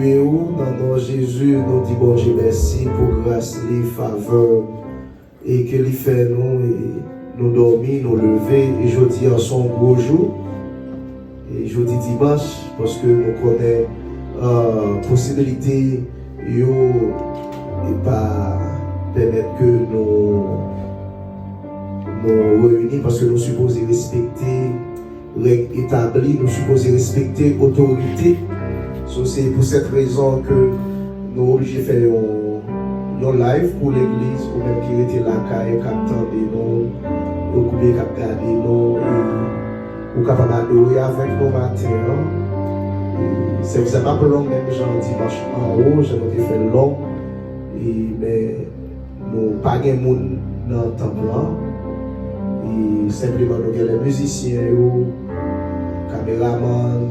Dans nom Jésus, nous disons bon Dieu merci pour grâce, les faveurs et que les fait nous et nous dormir, nous lever. Et je dis en son gros jour et je dis dimanche parce que nous connaissons possibilité et pas permettre que nous réunir parce que nous supposons respecter règles établies, nous supposons respecter l'autorité. So, c'est pour cette raison que nous sommes obligés de faire un live pour l'église, ou même qui était là, qui attendait nous, nous pouvons regarder nous, et nous capables d'adorer avec nous matin. C'est pas pour long, même j'en dimanche en haut, j'en ai fait long, mais nous pas de monde dans le temple. Et simplement nous avons les musiciens, les caméramans,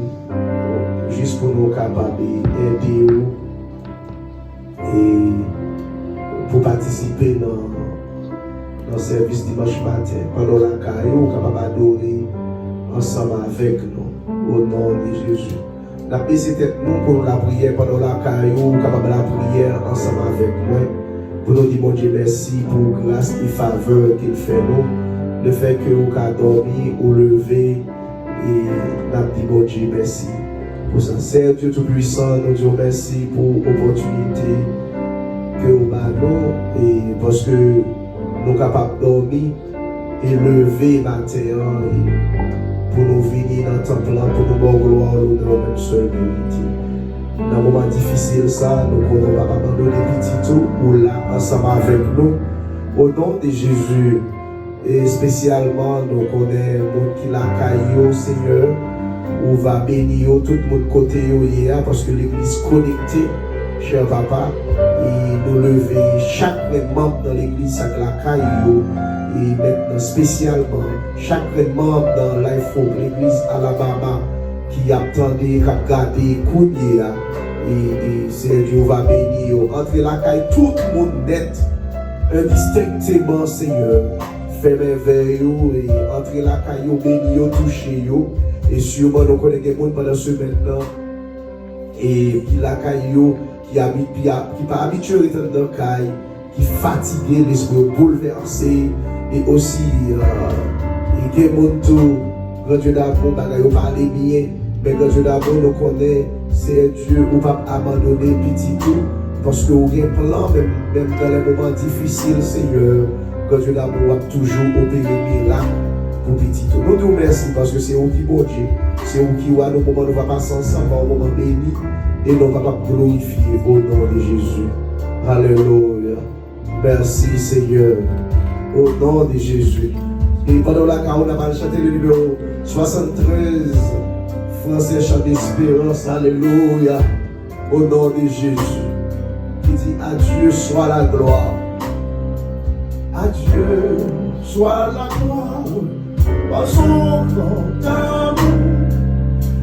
juste pour nous capables d'aider et pour participer dans le service dimanche matin. Pendant la carrière, nous sommes capables d'adorer ensemble avec nous, au nom de Jésus. La paix, c'était nous pour la prière pendant la carrière, nous sommes capables de la prière ensemble avec moi. Pour nous dire, mon Dieu, merci pour grâce et faveur qu'il fait nous. Le fait que nous avons dormi ou levé, et nous avons dit, mon Dieu, merci. Pour ça, c'est Dieu Tout-Puissant, nous disons merci pour l'opportunité que nous avons et parce que nous sommes capables de dormir et lever matin pour nous venir dans le temple, pour nous voir gloire, l'honneur, même seul vérité. Dans un moment difficile, ça, nous ne pouvons pas abandonner petit tout ou là, ensemble avec nous, au nom de Jésus. Et spécialement, nous connaissons le monde qui l'a caillé, Seigneur. On va bénir tout le monde côté hier parce que l'église connectée, cher papa, et nous lever chaque membre dans l'église avec la caillou et maintenant spécialement chaque membre dans Life Hope, l'église Alabama qui attendait, qui a gardé, Kounia et c'est Dieu va bénir. Entre la caille, tout le monde net, indistinctement, Seigneur, fait merveille et entre la caille, bénir, toucher. Et sûrement, nous connaissons des gens pendant ce maintenant. Et qui la caillou, qui habite, qui pas habitué à être dans le caille, qui fatigué, l'esprit bouleversé. Et aussi, et qui est tout, quand Dieu d'amour, il parle bien. Mais quand Dieu d'amour, nous connaissons, c'est Dieu, ou pas abandonner petit tout. Parce que vous avez un plan, même dans les moments difficiles, Seigneur. Quand Dieu d'amour a toujours opéré miracle. Pour petit tout. Nous disons merci parce que c'est vous qui bon Dieu. C'est vous qui voit nos moments, nous va passer ensemble, un moment béni. Et nous va glorifier au nom de Jésus. Alléluia. Merci Seigneur. Au nom de Jésus. Et pendant la carrière, on a mal chanté le numéro 73. Français chant d'espérance. Alléluia. Au nom de Jésus. Qui dit à Dieu soit la gloire. À Dieu soit la gloire. Par son grand amour,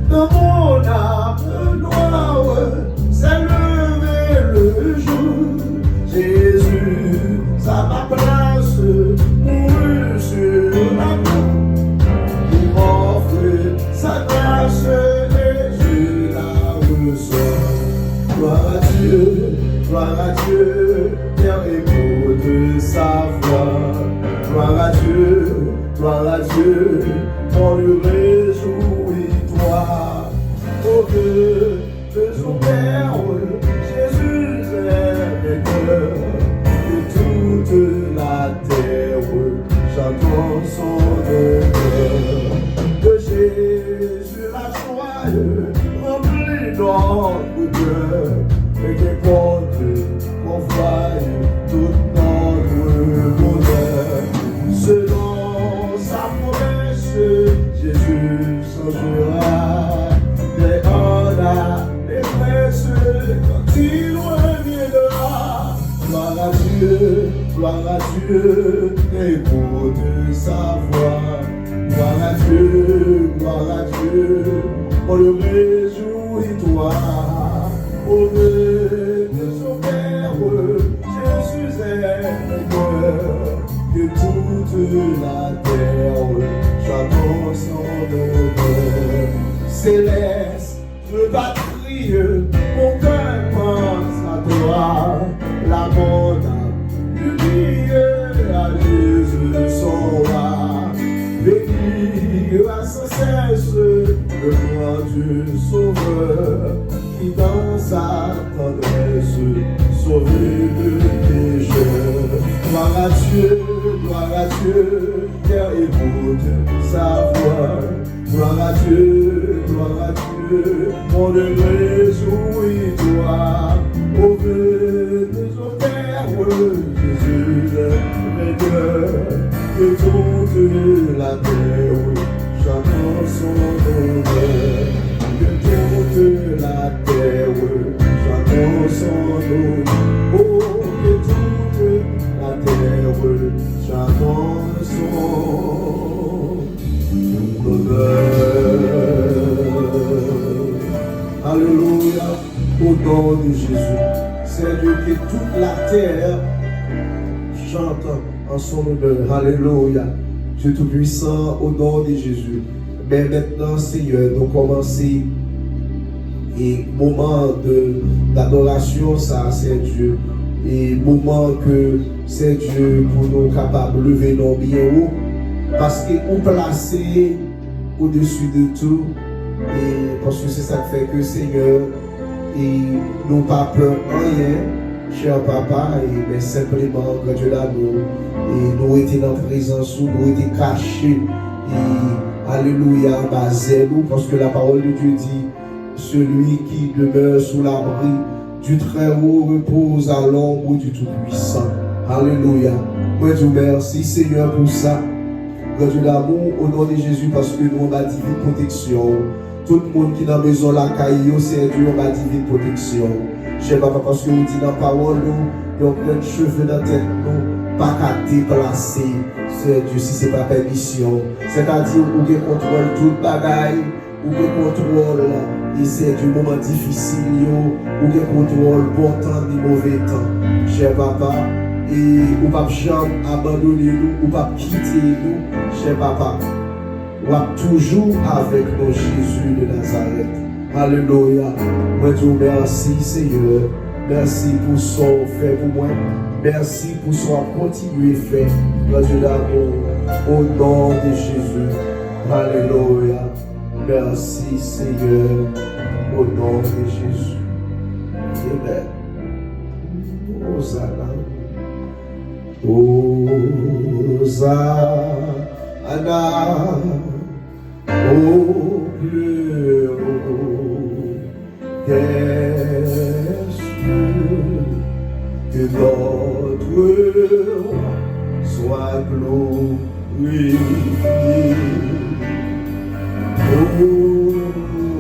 dans mon âme noire, s'est levé le jour. Jésus, à ma place, mourut sur la croix. Il m'offre sa grâce et je la reçois. Gloire à Dieu, bien écoute sa voix. Gloire à Dieu. Gloire à Dieu, on le réjouit, toi. Oh Dieu, de son Père, Jésus est vainqueur. Et toute la terre chantons son honneur. De Jésus la joie remplit notre cœur. Et qui compte, qu'on voie tout notre bonheur. Selon Jésus changera les honneurs, les précieux quand il reviendra. Gloire à Dieu, écoute sa voix. Gloire à Dieu, on le réjouit toi. Au Dieu de son Père, Jésus est vainqueur. Que toute la terre chantons son honneur. Céleste, je batterie, mon cœur Dieu, terre écoute sa voix. Gloire à Dieu, monde réjouis-toi, au vœu de son Père, Jésus le Vainqueur, que toute la terre chante son honneur, que toute la terre chante son honneur, oh, que toute la terre chante son honneur. Alléluia, au nom de Jésus. C'est Dieu que toute la terre chante en son honneur. Alléluia. Dieu Tout-Puissant, au nom de Jésus. Mais maintenant, Seigneur, nous commençons et moment d'adoration, ça c'est Dieu. Et moment que c'est Dieu pour nous capables de lever nos bien haut. Parce que nous placer au-dessus de tout. Et parce que c'est ça qui fait que Seigneur, et nous pas peur rien, cher papa, mais simplement que Dieu d'amour, et nous étions dans la présence, nous étions cachés, et alléluia, basé nous, parce que la parole de Dieu dit, celui qui demeure sous l'abri du Très-Haut repose à l'ombre du Tout-Puissant. Alléluia. Moi, je vous remercie, Seigneur, pour ça. Dieu d'amour, au nom de Jésus, parce que nous avons divine protection. Tout le monde qui est dans la maison, la caillou, c'est Dieu, on a divine protection. Je ne sais pas parce que vous dites dans la parole, nous avons plein de cheveux dans la tête, nous, pas qu'à déplacer. C'est Dieu, si ce n'est pas permission. C'est-à-dire, vous avez contrôle tout le bagaille, vous avez contrôle, et c'est du moment difficile, vous avez contrôle bon temps et mauvais temps. Cher papa, et vous ne pouvez jamais abandonner nous, vous ne pouvez pas quitter nous, cher papa. Vous êtes toujours avec nous, Jésus de Nazareth. Alléluia. Moi, je vous remercie, Seigneur. Merci pour ce que fait pour moi. Merci pour ce qu'on continue à faire. Dieu d'amour, au nom de Jésus. Alléluia. Merci, Seigneur, au nom de Jésus. Amen. Hosanna. Hosanna. Au plus haut des cieux, que notre roi soit glorifié. Au plus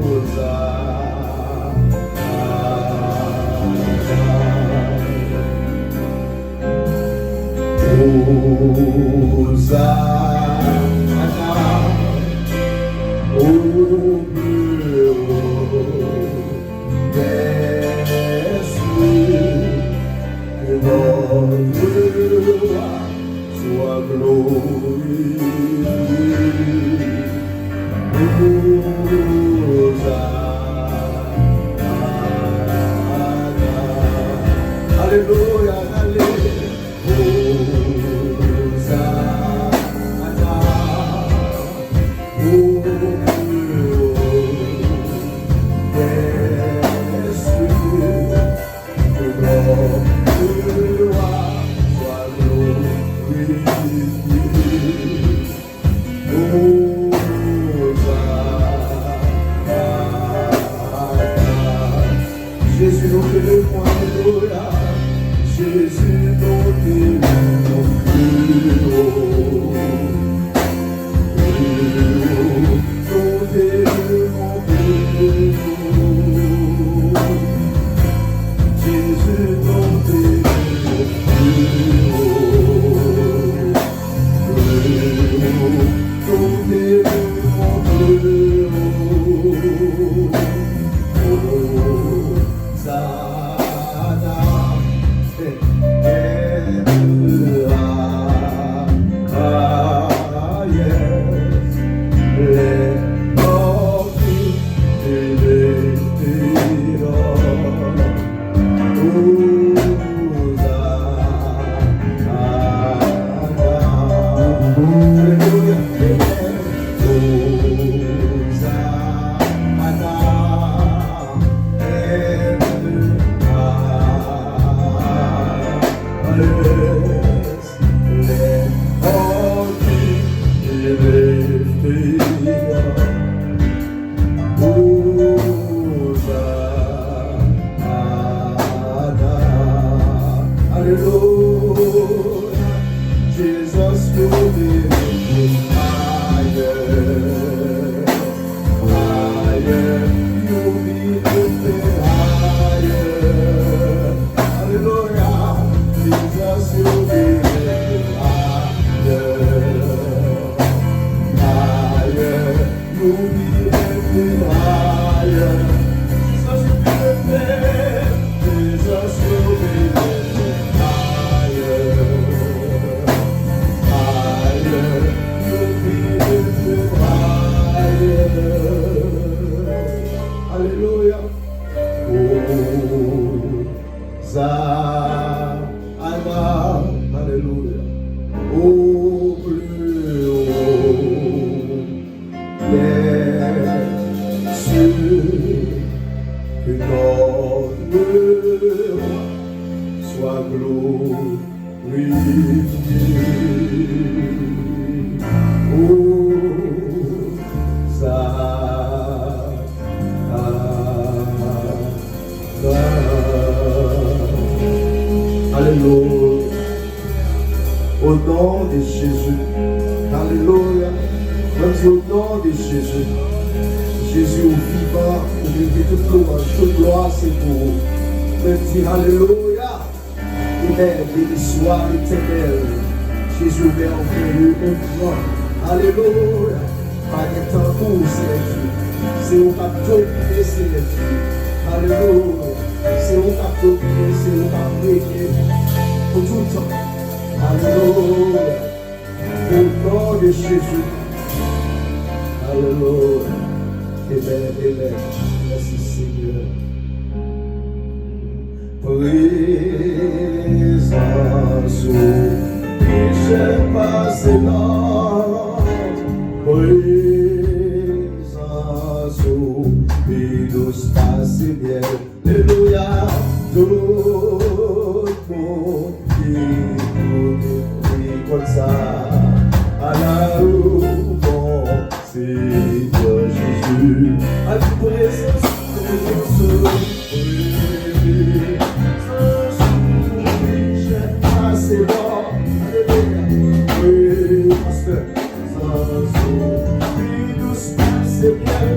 haut des cieux, que notre roi soit glorifié. Alléluia, alléluia. Jésus, nous te levons, alléluia. Jésus, nous te levons plus haut. Nous te levons plus haut. Jésus, nous te levons plus haut. Nous te levons plus haut. Hosanna. Alléluia. Au plus haut, les cieux, que notre roi soit glorifié. Alléluia. Au nom de Jésus. Alléluia. Au nom de Jésus. Jésus au vivant, au vivant, toute gloire c'est pour vous. Même si Alléluia. Amen. Béni soit l'Éternel. Jésus merveilleux et grand. Alléluia. Pas de temps pour c'est au capteur qui c'est Alléluia. C'est au capteur qui c'est au capteur pour tout le temps. Alléluia. Au nom de Jésus. Alléluia. Amen, amen. Merci Seigneur. Présence où j'ai passé là. Présence où il nous passe bien. Alléluia. Tout le monde qui comme ça. À la roue, bon Seigneur Jésus. À la présence. C'est bon, alléluia, oui, pasteur, oui, doucement, c'est bien,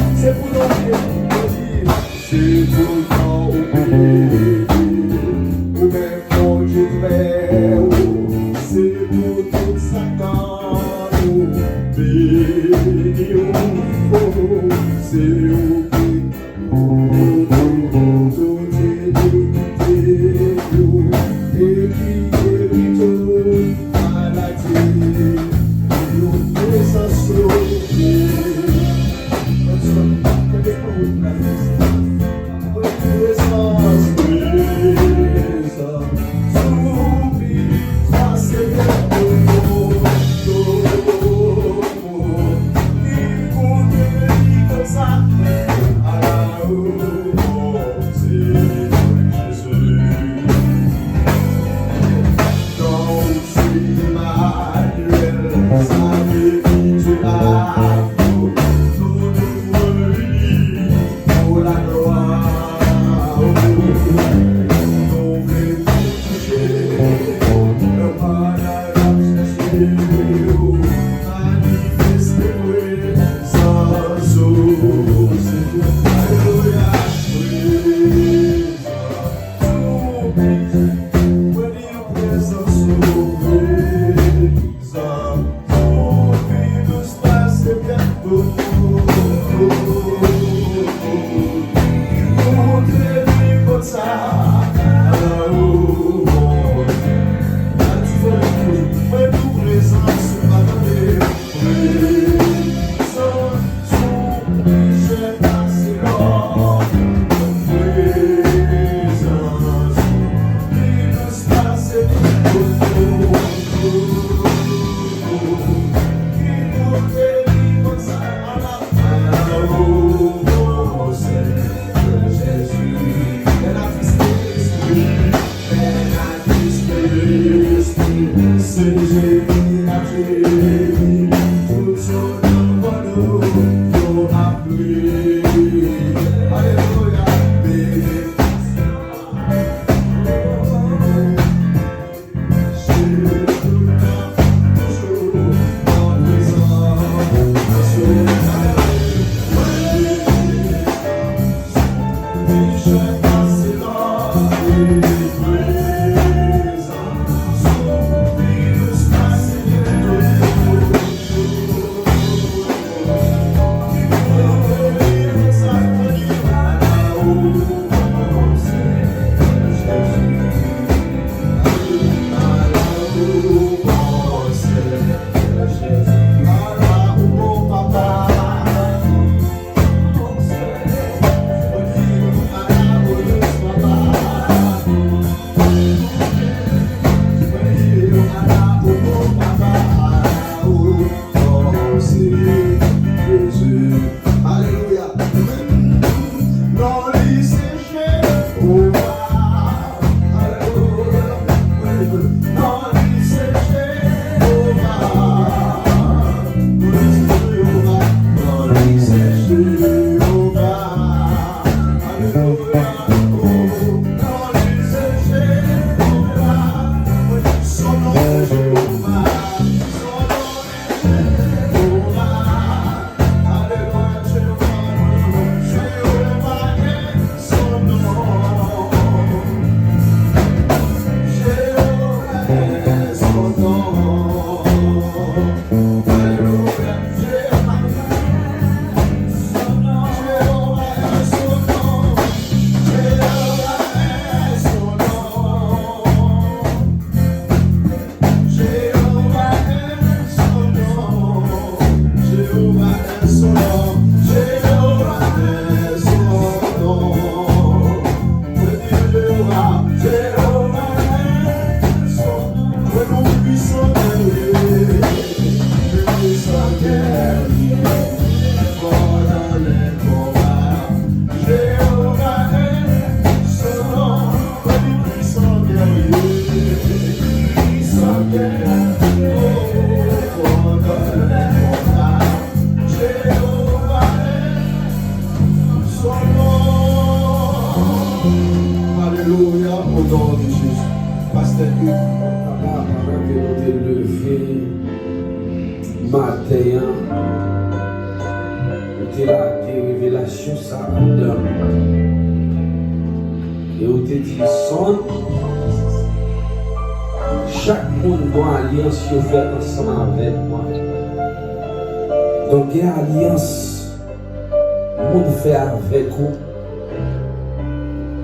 c'est pour ou même mon Dieu frère, c'est pour tout ça quand nous bénissons, c'est tout iniquité et qui hérite maladie, nous présence sauvée.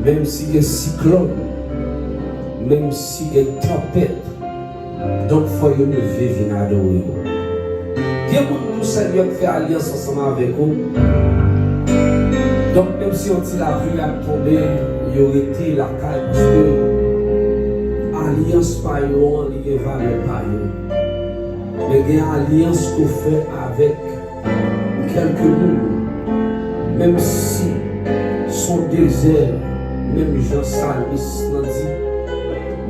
Même s'il y a cyclone, même s'il y a tempête, donc il faut nous vivre à adorer. Dieu pour nous, Seigneur, fait alliance ensemble avec vous. Donc même si on dit la pluie a tombé, il y aurait été la caille parce que alliance par eux, il y a valeur par eux. Mais il y a une alliance qu'on fait avec quelques nous, même si son désert, même Jean Salmis l'a dit,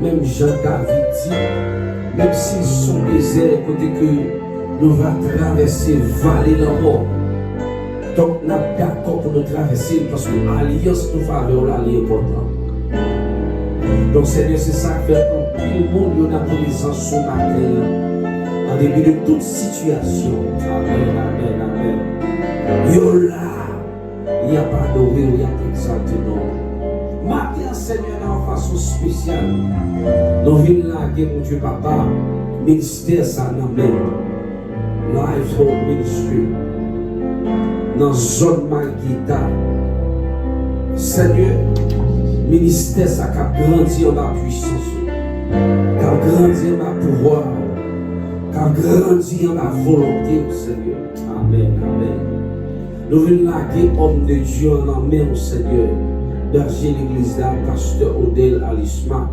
même Jean David dit, même si son désert, côté que nous va traverser vallée de la mort. Donc, nous sommes d'accord pour nous traverser parce que l'alliance nous faveur là, est importante. Donc, Seigneur, c'est ça que fait le monde, nous avons présence ce matin, en début de toute situation. Amen, amen, amen. Yo là, il n'y a pas d'oré, il n'y a pas d'exalté, non. Matin, Seigneur, en façon spéciale, nous venons là, mon Dieu, Papa, ministère, ça nous amène. Lifehold Ministry. Dans la zone Malguita. Seigneur, ministère, ça a grandi en ma puissance, qui a grandi en ma pouvoir, qui a grandi en ma volonté, Seigneur. Amen, amen. Nous venons là, homme de Dieu, en main, Seigneur. Berger l'église là, pasteur Odel Alisma,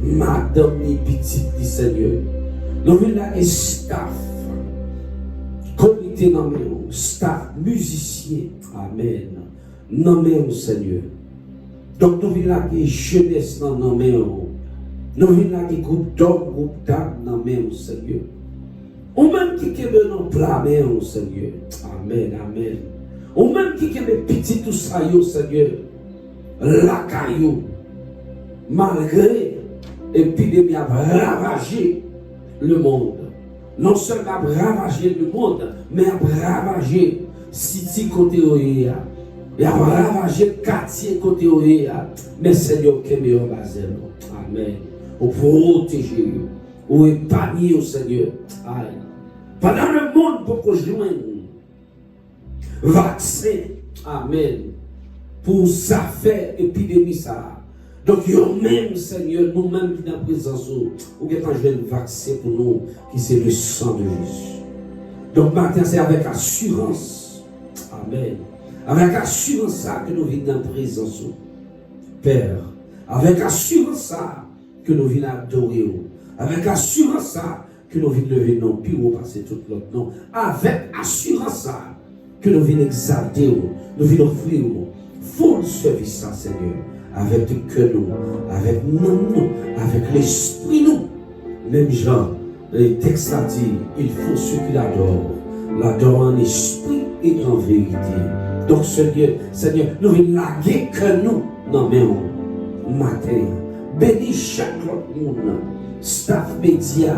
madame ni petite du Seigneur. Nous venons là, et staff, comité nommé, staff, musicien, amen. Nommé, Seigneur. Donc nous venons là, et jeunesse nommé, nous venons là, et groupe d'hommes, groupe d'âmes nommé, Seigneur. Ou même qui est dans plat, Seigneur. Amen, amen. Ou même qui est petit tout ça, Seigneur. La caillou, malgré l'épidémie a ravagé le monde. Non seulement a ravagé le monde, mais a ravagé City côté Oéa. Et a ravagé le quartier côté Oéa. Mais Seigneur, qui est meilleur basé. Amen. Pour protéger, pour épargner au Seigneur. Amen. Pendant le monde, pour qu'on joigne vaccin. Amen. Pour ça faire épidémie ça. Donc, nous-mêmes, Seigneur, nous-mêmes qui sommes en présence, nous avons un vaccin pour nous, qui c'est le sang de Jésus. Donc, maintenant, c'est avec assurance. Amen. Avec assurance ça que nous venons en présence, Père. Avec assurance ça que nous venons adorer. Avec assurance ça que nous venons lever non puis passer tout l'autre nom. Avec assurance ça que nous venons exalter, nous venons offrir full service, Seigneur. avec le cœur nous, avec nous, avec l'esprit nous. Même Jean, le texte a dit, il faut ceux qui l'adorent en esprit et en vérité. Donc Seigneur, nous venons laguer que nous, non mais matin, bénis chaque autre monde, staff média,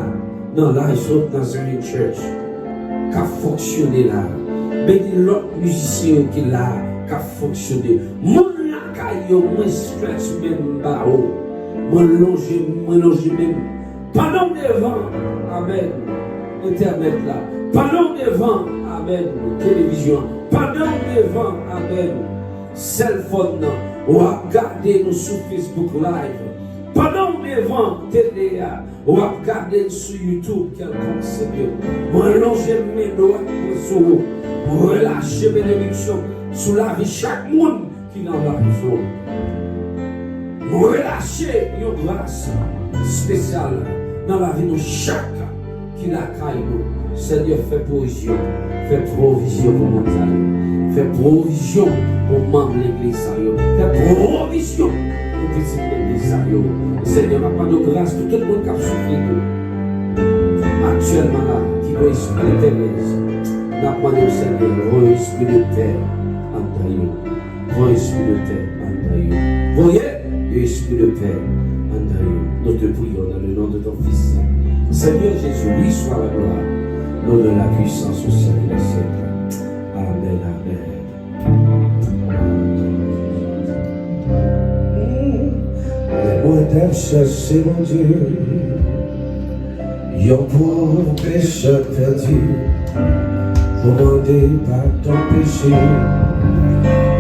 dans la Nazarene Church, qui a fonctionné là. Bénis l'autre musicien qui là, qui a fonctionné. Mon lacaille, moi stretch même bao, moi longe même. Pendant les vents, amen, internet là. Pendant les vents, amen, télévision. Pendant les vents, amen, cell phone là. Ou à regarder nous sur Facebook Live. Pendant les vents, télé là. Ou à regarder sur YouTube quelconque Seigneur. Moi longer mes doigts sur vous. Relâchez bénédiction sur la vie chaque monde qui est dans la maison. Relâchez une grâce spéciale dans la vie de chaque qui la caille. Seigneur, fais provision pour mon talent. Fais provision pour membre de l'église. Fais provision pour petite l'église. Seigneur, ma part de grâce pour tout le monde qui a souffert. Actuellement là, qui doit esprit de l'église. N'a pas de Seigneur, roi esprit de terre, en roi esprit de terre, en voyez, l'esprit de terre, en nous te prions dans le nom de ton Fils. Seigneur Jésus, lui soit la gloire, nom de la puissance au siècle des siècles. Amen, amen. Les mots d'âme chercher mon Dieu, yon pour pécheur perdu. Commandé par ton péché,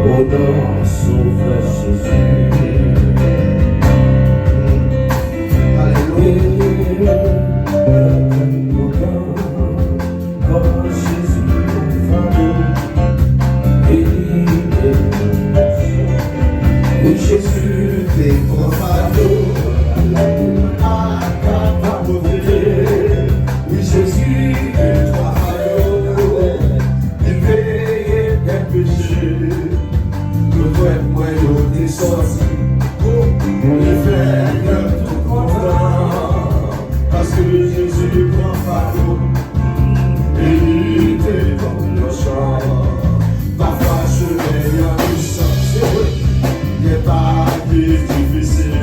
au nom sauveur Jésus. Alléluia. Comme Jésus, mon fardeau, oui, Jésus, tes grands fardeaux, à ta pauvreté. Oui, Jésus, tes trois moi je sorti les frères tout content parce que Jésus prend fardeau et il était comme le chant. Parfois je vais en puissance, il n'est pas difficile.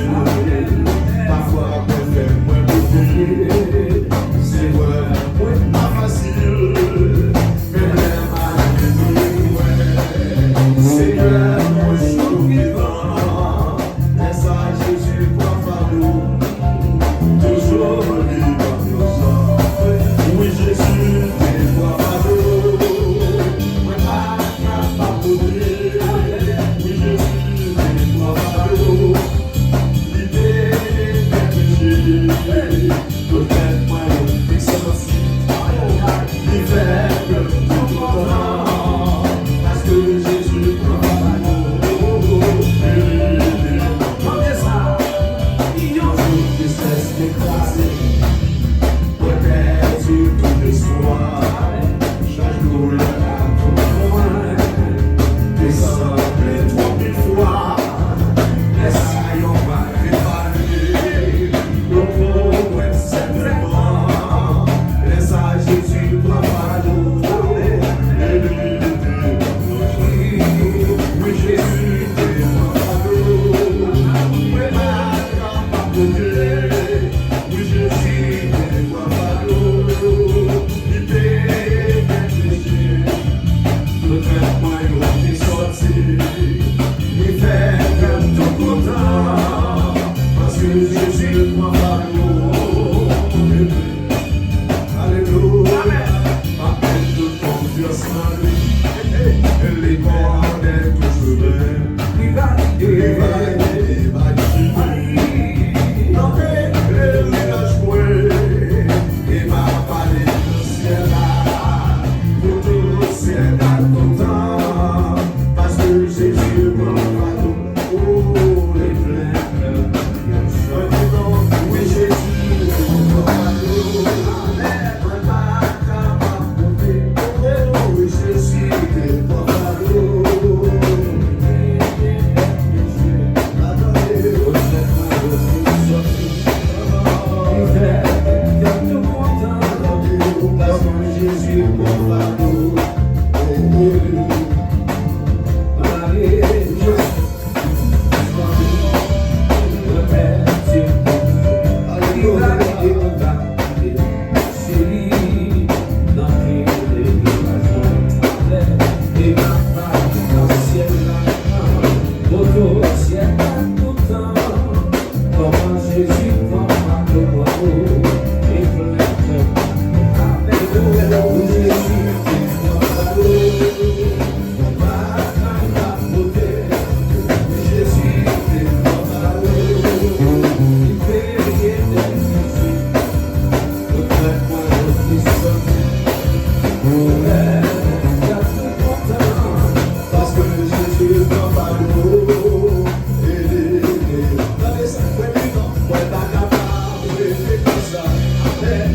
Parfois je fais moins compliqué, c'est moins pas facile. Mais même à Seigneur, Good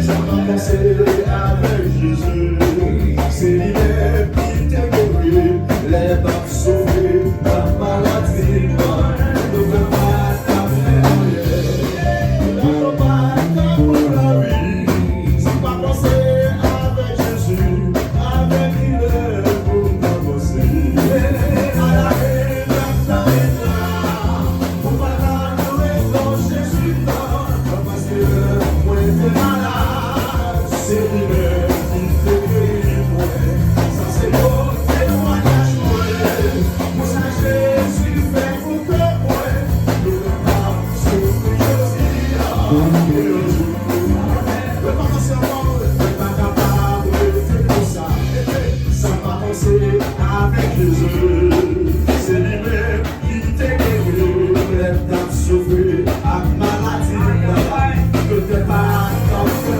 Ça va commencer avec Jésus. C'est lui-même qui t'a guéri, les bacs sauvés, la maladie, ne veut pas t'affaire. Ne veut pas t'apprendre la vie. Ça va commencer avec Jésus, avec lui-même pour commencer. À la haine, la pour pas t'adorer dans Jésus, parce que moi t'es malade, c'est lui-même qui te guérit, ça c'est beau témoignage, pour ça Jésus fait pour que moi, le pas souffrir aussi, et le jour, le pas commencer encore, le pas capable de faire tout ça, ça va commencer avec Jésus, c'est lui-même qui te guérit, les dames souffrir, à maladie, que t'es pas comme ça.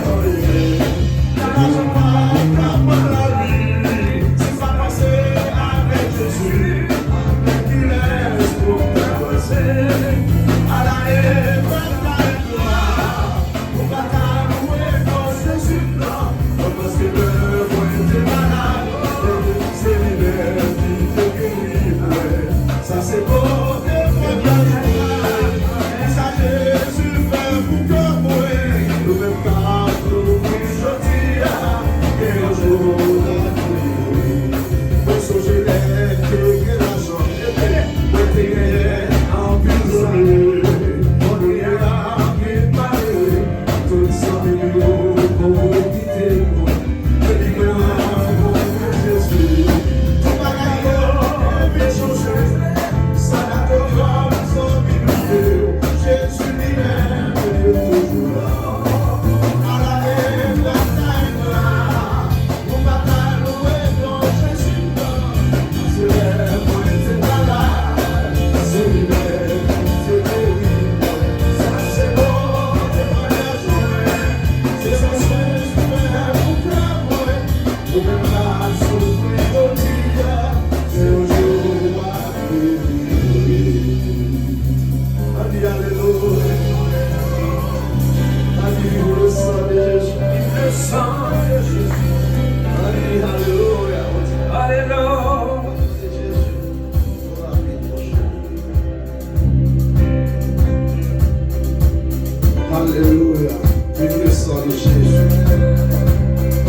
Alléluia, vive le sang de Jésus.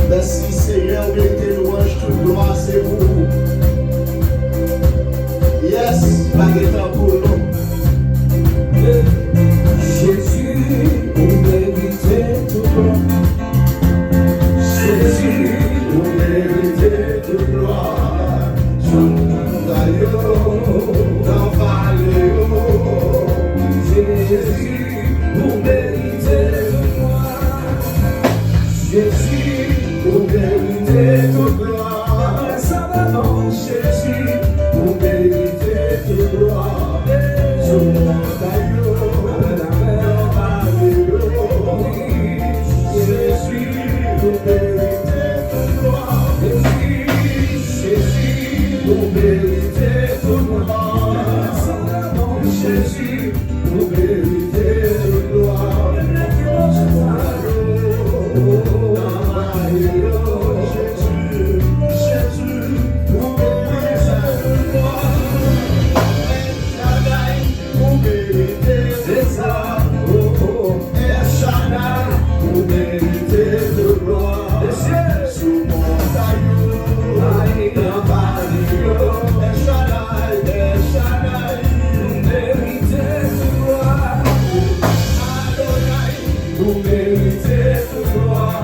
Merci Seigneur, mettez louange, toute gloire c'est vous. Yes, baguette pour nous. Jésus, vous méritez tout gloire. Jésus, vous méritez toute gloire. Chantayo, dans Valéo. Jésus, vous méritez toute gloire. Jésus, Vous méritez toute gloire. Jésus, Vous méritez toute gloire. Chantayo, dans Valéo. Jésus, vous méritez toute gloire. Jésus, Vous méritez toute gloire. Jésus, vous méritez toute gloire. Jésus, vous méritez toute gloire. Vous méritez toute gloire. El Shaddai, vous méritez toute gloire. Sous mon taillot, dans Valéo. El Shaddai, vous méritez toute gloire. Adonai, vous méritez toute gloire.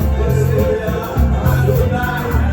Adonai,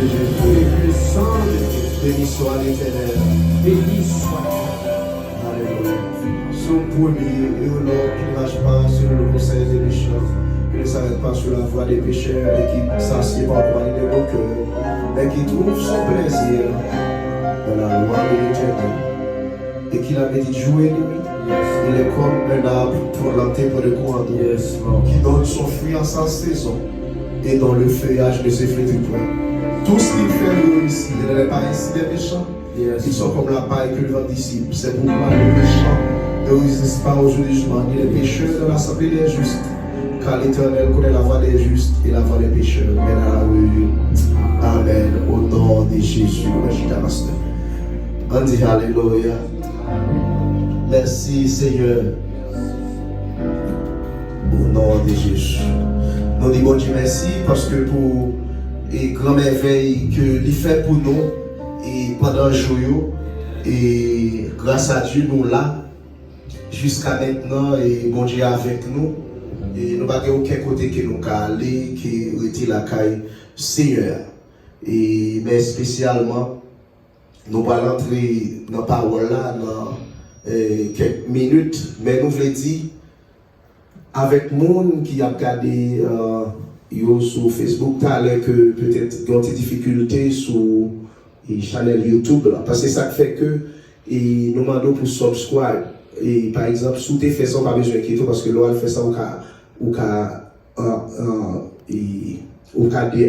de Jésus. Et le sang de Jésus. Béni soit l'Éternel. Béni soit. Alléluia. Son premier et au Lord qui ne marche pas sur le conseil des méchants, qui ne s'arrête pas sur la voie des pécheurs et qui s'assied pas pour aller dans nos cœurs, mais qui trouve son plaisir dans la loi de l'Éternel et qui la médite jour et nuit. Il est comme un arbre planté près de courants d'eau Yes, Lord. qui donne son fruit en sa saison et dont le feuillage ne s'efflétrit point. Tout ce qu'il fait réussit. Il n'est pas ainsi des méchants. Yes. Ils sont comme la paille que le vent dissipe. C'est pourquoi les méchants ne résistent pas au jugement, ni les pécheurs de l'assemblée des justes. Car l'Éternel connaît la voie des justes et la voie des pécheurs. Mène à la rue. Amen. Au nom de Jésus. On dit Alléluia. Merci Seigneur. Au nom de Jésus. Nous disons bon Dieu merci parce que pour les grandes merveilles que il fait pour nous et pendant le jour et grâce à Dieu nous là jusqu'à maintenant et bon Dieu avec nous et nous n'avons aucun côté que nous avons aller qui était la caille Seigneur et mais spécialement nous allons entrer dans la parole là dans quelques minutes mais nous voulons dire avec monde qui a regardé sur Facebook tout à l'heure que peut-être il y a des difficultés sur la chaîne YouTube là, parce que ça fait que et nous demandons pour subscribe et par exemple sous tes fait ça pas besoin d'inquiéter parce que là elle fait ça ou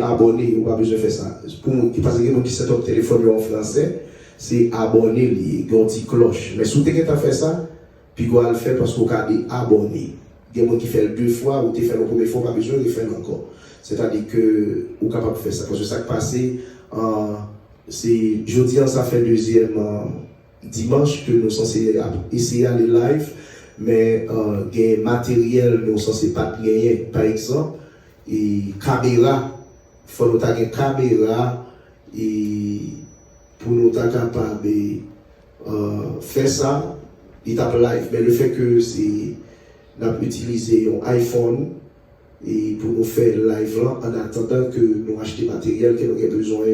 abonner ou pas besoin de faire ça pour parce que nous qui set up téléphone en français c'est abonner li une petite cloche mais sous tes qui fait ça puis go le faire parce qu'on a abonner. Il y a des gens qui font deux fois ou qui font la première fois, pas besoin de le faire encore. C'est-à-dire que vous êtes capable de faire ça. Parce que ça qui passé, c'est jeudi, ça fait deuxième dimanche que nous sommes censés essayer d'aller live, mais il y a un matériel nous sommes censés pas gagner. Par exemple, et caméra, il faut nous avoir une caméra et pour nous être capable de faire ça, il tape live. Mais le fait que c'est nous avons utilisé un iPhone et pour nous faire live là, en attendant que nous achetions matériel que nous avons besoin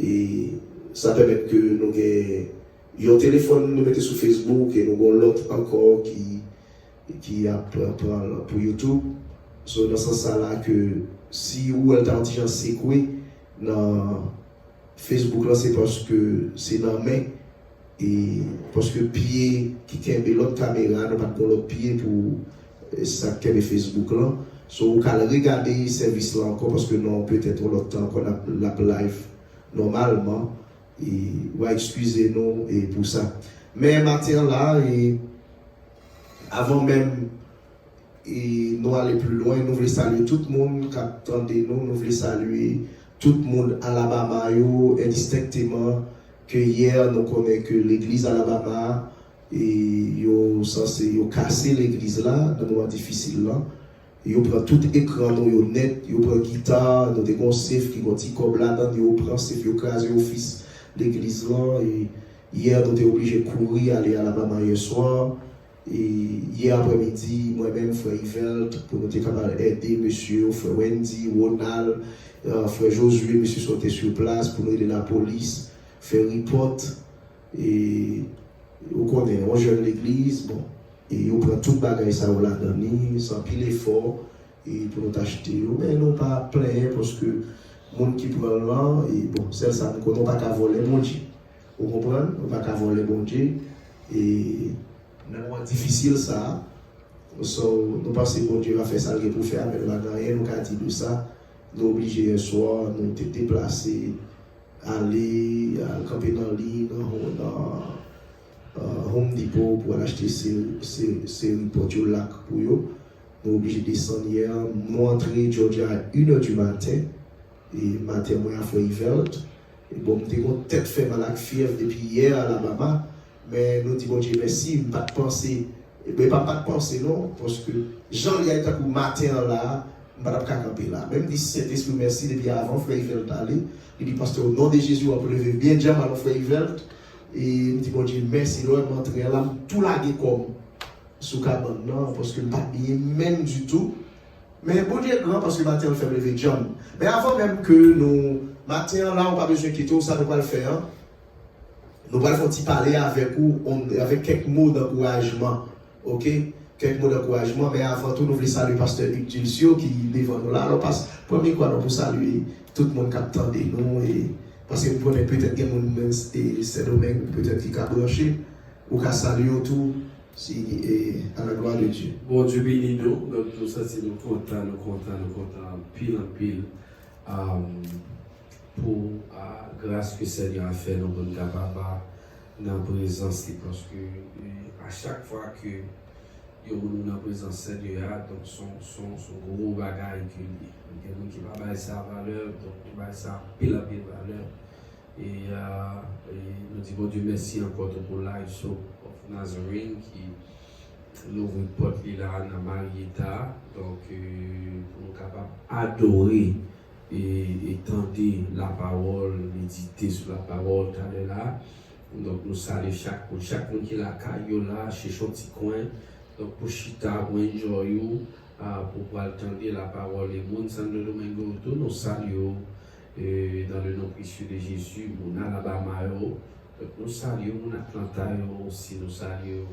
et ça permet que nous ayons un téléphone nous mettons sur Facebook et nous avons l'autre encore qui apprend pour YouTube. So, dans ce sens là que si vous avez un petit séqué dans Facebook là c'est parce que c'est dans la main. Et parce que pied qui a l'autre caméra, nous pas l'autre pied pour ça qui est Facebook là. So vous pouvez regarder ce service là encore parce que non peut-être l'autre temps qu'on a la live normalement et ouais excusez-nous et pour ça. Mais matin là et avant même et nous aller plus loin, nous voulons saluer tout le monde qui attendait nous voulons saluer tout le monde à Alabama indistinctement. Que hier nous connaissons que l'église Alabama et ils censé casser l'église là dans le moment difficile là ils prennent tout écran nous net ils prennent guitare dans des concerts qui ont petit comme là dedans ils prennent c'est ils casser office l'église là et hier nous étions obligés de courir aller à Alabama hier soir et hier après-midi moi-même frère Yvel pour nous être capable d'aider monsieur frère Wendy Ronald frère Josué monsieur sont sur place pour nous aider la police faire report et on connaît on jeune l'église bon et on prend tout bagage ça on l'a donné sans pile effort et pour nous acheter mais non pas plein parce que monde qui prend là et bon c'est ça nous connaissons pas qu'à voler mon Dieu vous comprenez on pas qu'à voler mon Dieu et c'est difficile ça so, nous pensons que mon Dieu va faire ça pour faire mais là rien nous a dit de ça nous obligés hier soir nous te déplacer aller camper dans l'île, dans Home Depot pour aller acheter ces reports au lac pour eux. Nous sommes obligés de descendre hier, nous entrer Georgia à 1h du matin, et matin, moi, à Freyveld. Et bon, nous avons tête fait mal à la fièvre depuis hier à Alabama, mais nous disons, bon Dieu, merci, pas de penser, mais pas de penser, non, parce que Jean, il y a été pour matin là, je ne peux pas camper là. Même si c'est esprit merci depuis avant, Freyveld allé. Il dit, pasteur, au nom de Jésus, on peut lever bien déjà à frère Yvel. Et il dit, bon Dieu, merci, l'homme m'entrer là, tout lagué comme sous cabane, non, parce que pas bien même du tout. Mais bon Dieu est grand parce que matin, on fait lever John. Mais avant même que nous Matin, là, on n'a pas besoin de quitter, on savait pas le faire. Hein? Nous allons parler avec vous, avec quelques mots d'encouragement. Ok? Quelques mots d'encouragement, mais avant tout, nous voulons saluer le pasteur Hugues Dulcio qui est devant nous là. Alors, premier quoi, nous pour saluer tout le monde qui attend nous, et parce que nous prenons peut-être que nous ces domaines, peut-être qui a branché, ou qui a salué tout, à la gloire de Dieu. Bon Dieu bénis nous, donc nous ça c'est nous contents, pile en pile, pour grâce que le Seigneur a fait, nous sommes capables dans la présence, parce que à chaque fois que nous sommes dans la présence du Seigneur, donc son gros bagage il y a des gens qui ne va pas ça valeur, donc nous va ça pile en pile valeur. Et nous disons bon Dieu merci encore pour live show of Nazarene qui l'ouvre une porte là dans Marietta, donc pour nous capables d'adorer et tenter la parole, méditer sur la parole là. Donc nous saluons chaque monde qui la caillou là chez son petit coin, donc pour chita pour enjoy pour entendre la parole et monde Santo Domingo tout nous saluons dans le nom précieux de Jésus, mon Alabama, nous saluons, mon Atlanta aussi, nous saluons,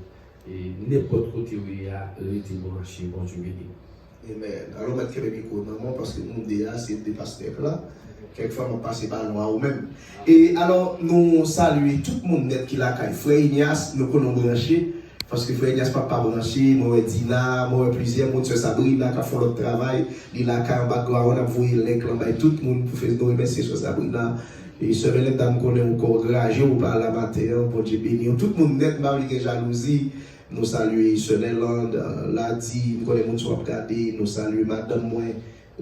et n'importe côté où il y a été branché, bon Dieu béni. Amen. Alors, je vais mettre le parce que nous c'est des pasteurs là. Quelquefois, on passe par loin ou même. Et alors, nous saluons tout le monde qui l'a caille. Frère Ignace, nous connaissons branché. Parce que frère Ignace pas branché, moi Dina, moi plusieurs monde sur Sabrina qui font notre travail, il a qu'un background, on a voué l'inclin, tout le monde pour faire nous remercier sur Sabrina. Et ce bel dame qu'on est encore gragé ou par la matin, bon Dieu béni. Tout le monde net mal avec jalousie. Nous saluons Sonelland, Ladi, nous connaissons monde sur regarder, nous saluons madame moi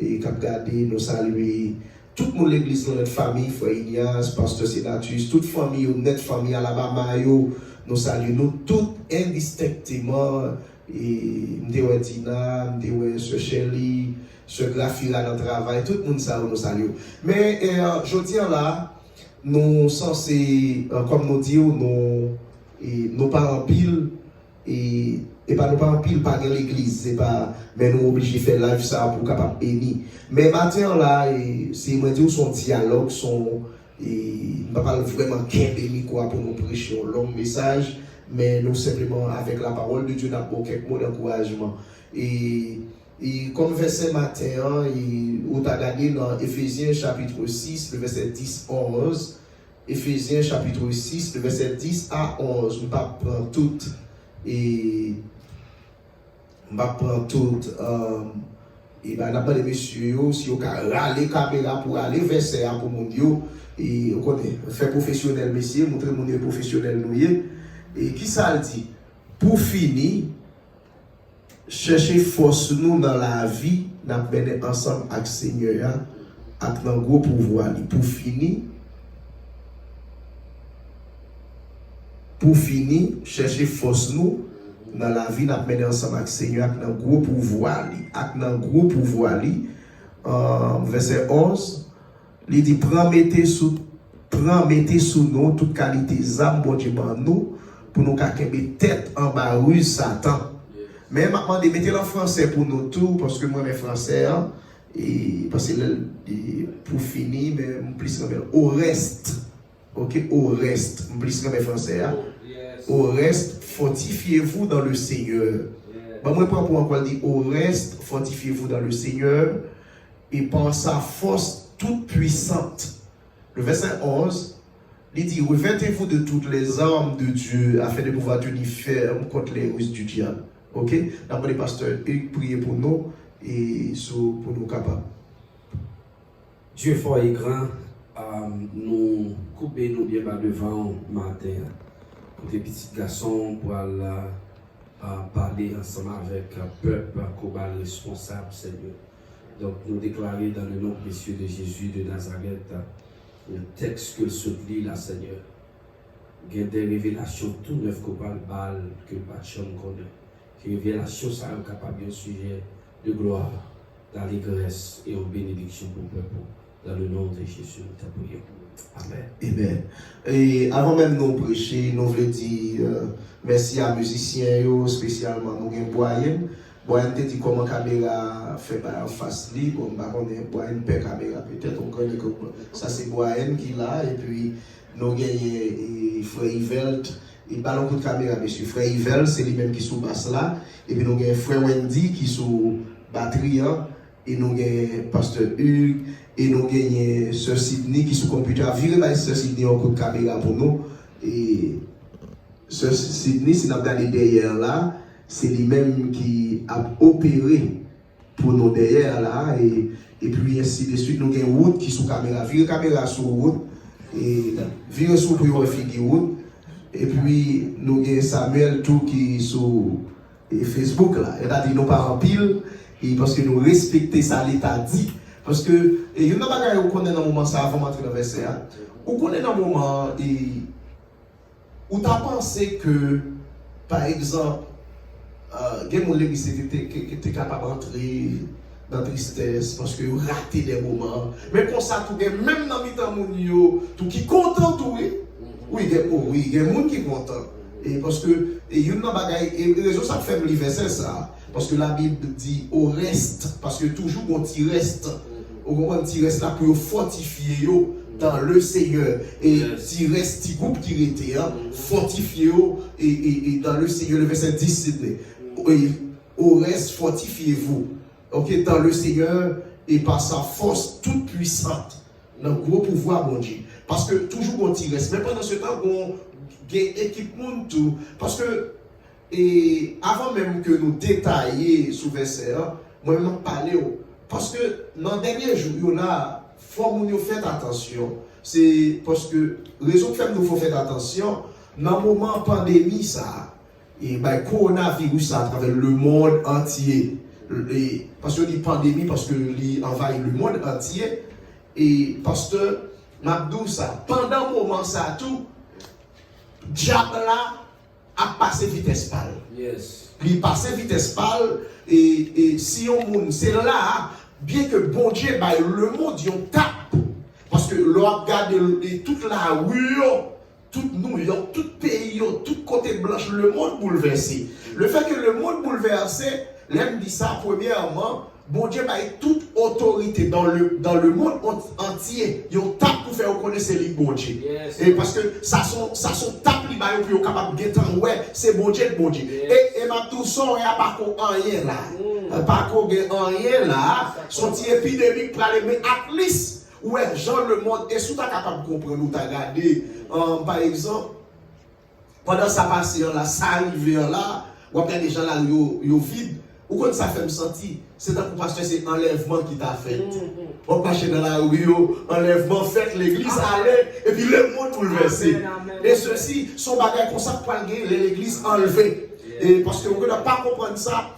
et qui regarder, nous saluons tout le monde l'église dans notre famille, frère Ignace, pasteur Sénatus, toute famille, notre famille Alabama, nous saluons nous toutes indistinctement. Et Mdewe Dina, Mdewe Sir Shelley, Sir Grafira dans le travail, tout le monde nous salue. Mais je dis là, nous censés, comme nous disons, nous pas en pile, et pas nous pas en pile, pas dans l'église, c'est pas, mais nous obligés de faire live ça pour capable bénir. Mais maintenant là, c'est moi dire son dialogue, et pas vraiment qu'un béni quoi pour nous prêcher un long message, mais nous simplement avec la parole de Dieu nous avons quelques mots d'encouragement. Et comme verset matin, où tu as gagné dans Éphésiens chapitre 6, le verset 10 à 11. Éphésiens chapitre 6, le verset 10 à 11. On va prendre tout. Et on va prendre tout. Et bien, on a demandé messieurs, si vous avez râlé caméra pour aller verset pour mon Dieu. Et on connaît, fait professionnel, messieurs, montrer mon Dieu professionnel nous. Et qui ça dit? Pour finir, chercher force nous dans la vie, nous venons ensemble avec le Seigneur, avec un gros pouvoir. Pour finir, chercher force nous dans la vie, nous venons ensemble avec le Seigneur, avec un gros pouvoir. Avec un gros pouvoir. Verset 11, il dit mettez sous nous toute qualité d'âme, bon Dieu, nous, pour nous cacher tête en bas, ruse Satan. Mais maintenant, de mettre en français pour nous tout, parce que moi, mes français, et parce que pour finir, mais plus au reste, ok, au reste, plus mes français, au reste, fortifiez-vous dans le Seigneur. Moi, pour encore dire, au reste, fortifiez-vous dans le Seigneur, et par sa force toute puissante. Le verset 11, il dit, revêtez-vous de toutes les armes de Dieu, afin de pouvoir tenir ferme contre les ruses du diable. Ok? D'abord, les pasteurs, priez pour nous et pour nous capables. Dieu fort et grand, nous coupons nous bien devant matin. Pour des petits garçons, pour parler ensemble avec un peuple, un responsable, Seigneur. Donc, nous déclarer dans le nom précieux de Jésus de Nazareth, le texte que se lit là, Seigneur. Il y a des révélations tout neuf qu'on parle que le patron connaît. Révélation, ça est capable de sujet de gloire, d'allégresse et en bénédiction pour le peuple. Dans le nom de Jésus, nous t'en prions. Amen. Amen. Et avant même de nous prêcher, nous voulons dire merci à musiciens, spécialement nous avons Boyen. Boyen te dit comment la caméra fait en face libre, on va Boyen paie caméra peut-être. connaît comment. Ça c'est Boahen qui là, et puis nous gagnons frère Yvelt, il parle un coup de caméra, monsieur. Frère Yvelt, c'est lui-même qui sous basse là, et puis nous gagnons frère Wendy qui sous batterie, et nous gagnons pasteur Hugues, et nous gagnons sœur Sydney qui sous computer. Virez par sœur Sydney un coup de caméra pour nous, et sœur Sydney, si nous regardons derrière là, c'est lui-même qui a opéré pour nous derrière là, et puis ainsi de suite, nous avons Wood qui sous caméra, vire caméra sur Wood, et vire sur pour une figure Wood, et puis nous avons Samuel tout qui sur Facebook là, et a dit nous pas en pile, et parce que nous respectons ça l'État dit, parce que il y a une bagaille où on est dans le moment ça avant d'entrer dans le verset, où on est dans le moment où tu as pensé que, par exemple, il y a des gens qui étaient capables d'entrer dans la tristesse parce que raté des moments. Mais pour ça, même dans le temps, tout qui est content, oui, il y a des gens qui sont contents. Et parce que, il y a une bagaille, et raison ça fait le verset ça. Parce que la Bible dit au reste, parce que toujours on t'y reste. On t'y reste là pour fortifier dans le Seigneur. Et s'il reste petit groupe qui était, fortifié et dans le Seigneur, le verset 10, c'est au reste, fortifiez-vous. Ok, dans le Seigneur et par sa force toute puissante, dans le gros pouvoir, mon Dieu. Parce que toujours on t'y reste. Mais pendant ce temps, on gagne équipement tout. Parce que, et avant même que nous détaillions sous verset, moi, je parler. Parce que dans les derniers jours, là, il faut que nous fassions attention. C'est parce que, raison que nous faut faire attention, dans le moment de pandémie, ça, et ben, coronavirus à travers le monde entier. Et, parce que dit pandémie, parce que il envahit le monde entier. Et pasteur Mabdou, ça, pendant le moment, ça, tout, diable là a passé vitesse pâle. Yes. Il passe vitesse pâle, et si on monde, c'est là, bien que bon Dieu, bah, le monde, il tape. Parce que l'on regarde toute la rue, tout New York, tout pays, tout côté blanche, le monde bouleversé. Le fait que le monde bouleversé, l'aime dit ça premièrement, bon Dieu a toute autorité dans le monde entier. Ils tape pour faire reconnaître les bon Dieu. Yes. Et parce que ça sont tape li ba yo pour capable de temps ouais, c'est bon Dieu, bon Dieu. Yes. Et ma tout ça il y a pas rien là. Pas rien là, son épidémique pour aller mais at least ouais, Jean le monde est sous ta capable de comprendre ou ta regarder par exemple pendant ça passe là, ça arrive là, ou bien des gens là yo vide. Ou quand ça fait me sentir, c'est un pasteur, c'est enlèvement qui t'a fait. On passe dans la rue, enlèvement fait, l'église allait, et puis le monde bouleversé. Et ceci, son bagage comme ça pour l'église enlevée. Et parce que vous ne pouvez pas comprendre ça,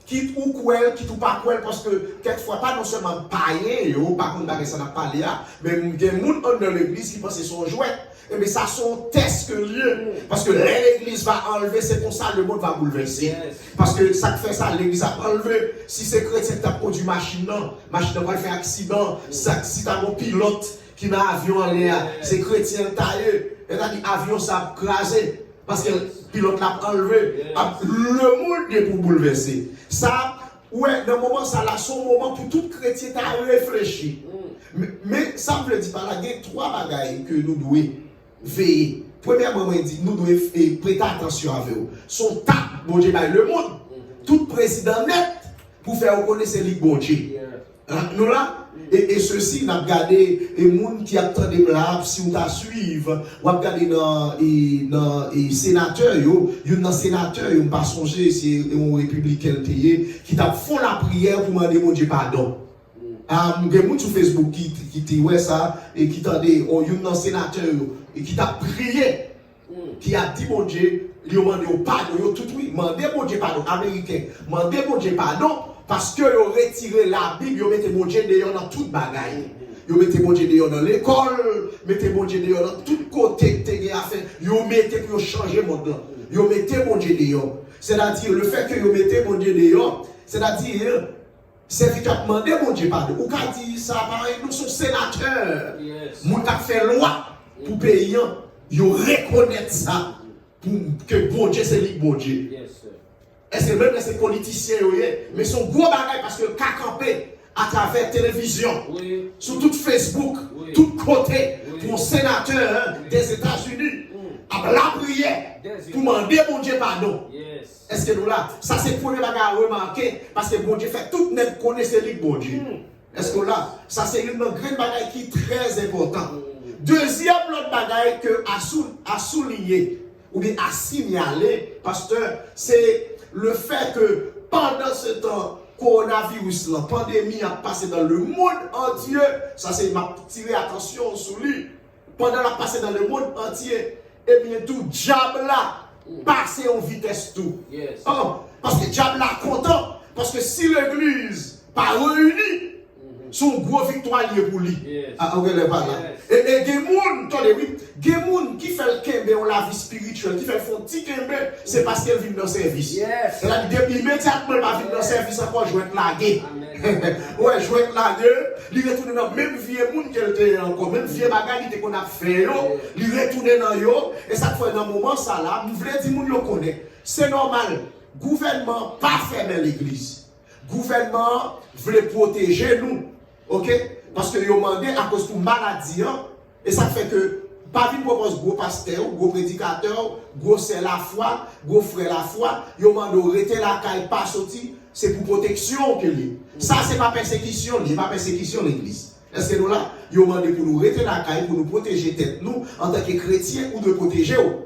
quitte ou quoi, quitte ou pas quoi, parce que quelquefois, pas non seulement païen, par contre, ça n'a pas lié, mais il y a des gens dans l'église qui pensent que c'est son jouet. Et bien ça sont tests que lieu. Parce que l'église va enlever, c'est pour ça le monde va bouleverser. Yes. Parce que ça fait ça, l'église a enlevé. Si c'est chrétien qui a produit machine va faire accident. Si tu as un pilote qui met un avion en l'air, c'est chrétien taillé. Et t'as dit avion ça a crasé. Parce que le pilote l'a enlevé. Le monde est pour bouleverser. Ça, ouais, dans le moment, ça là, son moment pour tout chrétien à réfléchir. Mais ça ne veut dire pas là, il y a trois bagailles que nous devons veiller. Premièrement, il dit, nous devons prêter attention à eux. Son tape, bon Dieu, le monde, tout président net, pour faire reconnaître les bon Dieu. Nous là, et ceci, nous avons regardé les gens qui attendent là, si on t'a suivi, on a regardé dans les sénateurs, il y a un sénateur, on pas songer, c'est un républicain qui t'a fait la prière pour demander mon Dieu pardon. Il y a des gens sur Facebook qui dit ouais ça, et qui t'a dit, il y a un sénateur, et qui t'a prié, qui a dit mon Dieu, il a demandé pardon, tout oui, demandé mon Dieu pardon, américain, demandé mon Dieu pardon, parce que ils ont retiré la Bible, ils ont mis mon Dieu dehors dans toute bagaille. Ils ont mis mon Dieu dehors dans l'école, mettez mon Dieu dehors dans tout côté que tu as fait, ils ont mis pour changer mon monde. Ils ont mis mon Dieu dehors. C'est-à-dire, le fait que ils ont mis mon Dieu dehors, c'est-à-dire, c'est que tu as demandé mon Dieu pardon. Ou quand dit ça, pareil, nous sommes sénateurs. Nous avons fait loi pour payer, ils reconnaissent ça, pour que bon Dieu, c'est lui, bon Dieu. Et c'est même les politiciens, mais son gros bagage parce que qu'à camper, à travers la télévision, Oui. sur tout Facebook, Oui. tout côté, Oui. pour un sénateur des États-Unis, à la prière, Des pour demander mon Dieu pardon. Yes. Est-ce que nous là, ça c'est le premier bagage à remarquer, parce que bon Dieu fait tout net connaître lui, bon Dieu. Est-ce que là, ça c'est une grande bagaille qui est très important. Deuxième l'autre bagaille que à souligner, ou bien à signaler, pasteur, c'est le fait que pendant ce temps, coronavirus, la pandémie a passé dans le monde entier, ça c'est m'a tiré attention sur lui, pendant la passé dans le monde entier, et bien tout diable là, passé en vitesse tout. Yes. Oh, parce que diable là content, parce que si l'église pas réunie, son gros victoire lié pour lui. Yes. Ah, on est pas là. Et des gens, attendez, oui, des gens qui fait le kembe en la vie spirituelle, qui fait le petit kembe, c'est parce qu'elle vit dans le service. Yes. Elle a dit, immédiatement, elle va vivre dans le service, encore jouer la guerre. Amen. Ouais, jouer la guerre, il retourne dans le même vieux monde qu'elle était encore, même vieux bagage qu'on a fait, il retourne dans yo, et ça fait dans un moment, ça là, nous voulons dire, nous le connaît. C'est normal, gouvernement pas fermer l'église. Gouvernement voulait protéger nous. Ok? Parce que ils ont demandé à cause de maladie, et ça fait que, pas vite propose gros pasteur, gros prédicateur, gros c'est la foi, gros frère la foi, ils ont demandé de rester la caille, pas sorti, c'est pour protection que lui. Ça, c'est pas persécution, c'est pas persécution l'église. Est-ce que nous là, ils ont demandé pour nous rester la caille, pour nous protéger tête nous, en tant que chrétiens, ou de protéger eux.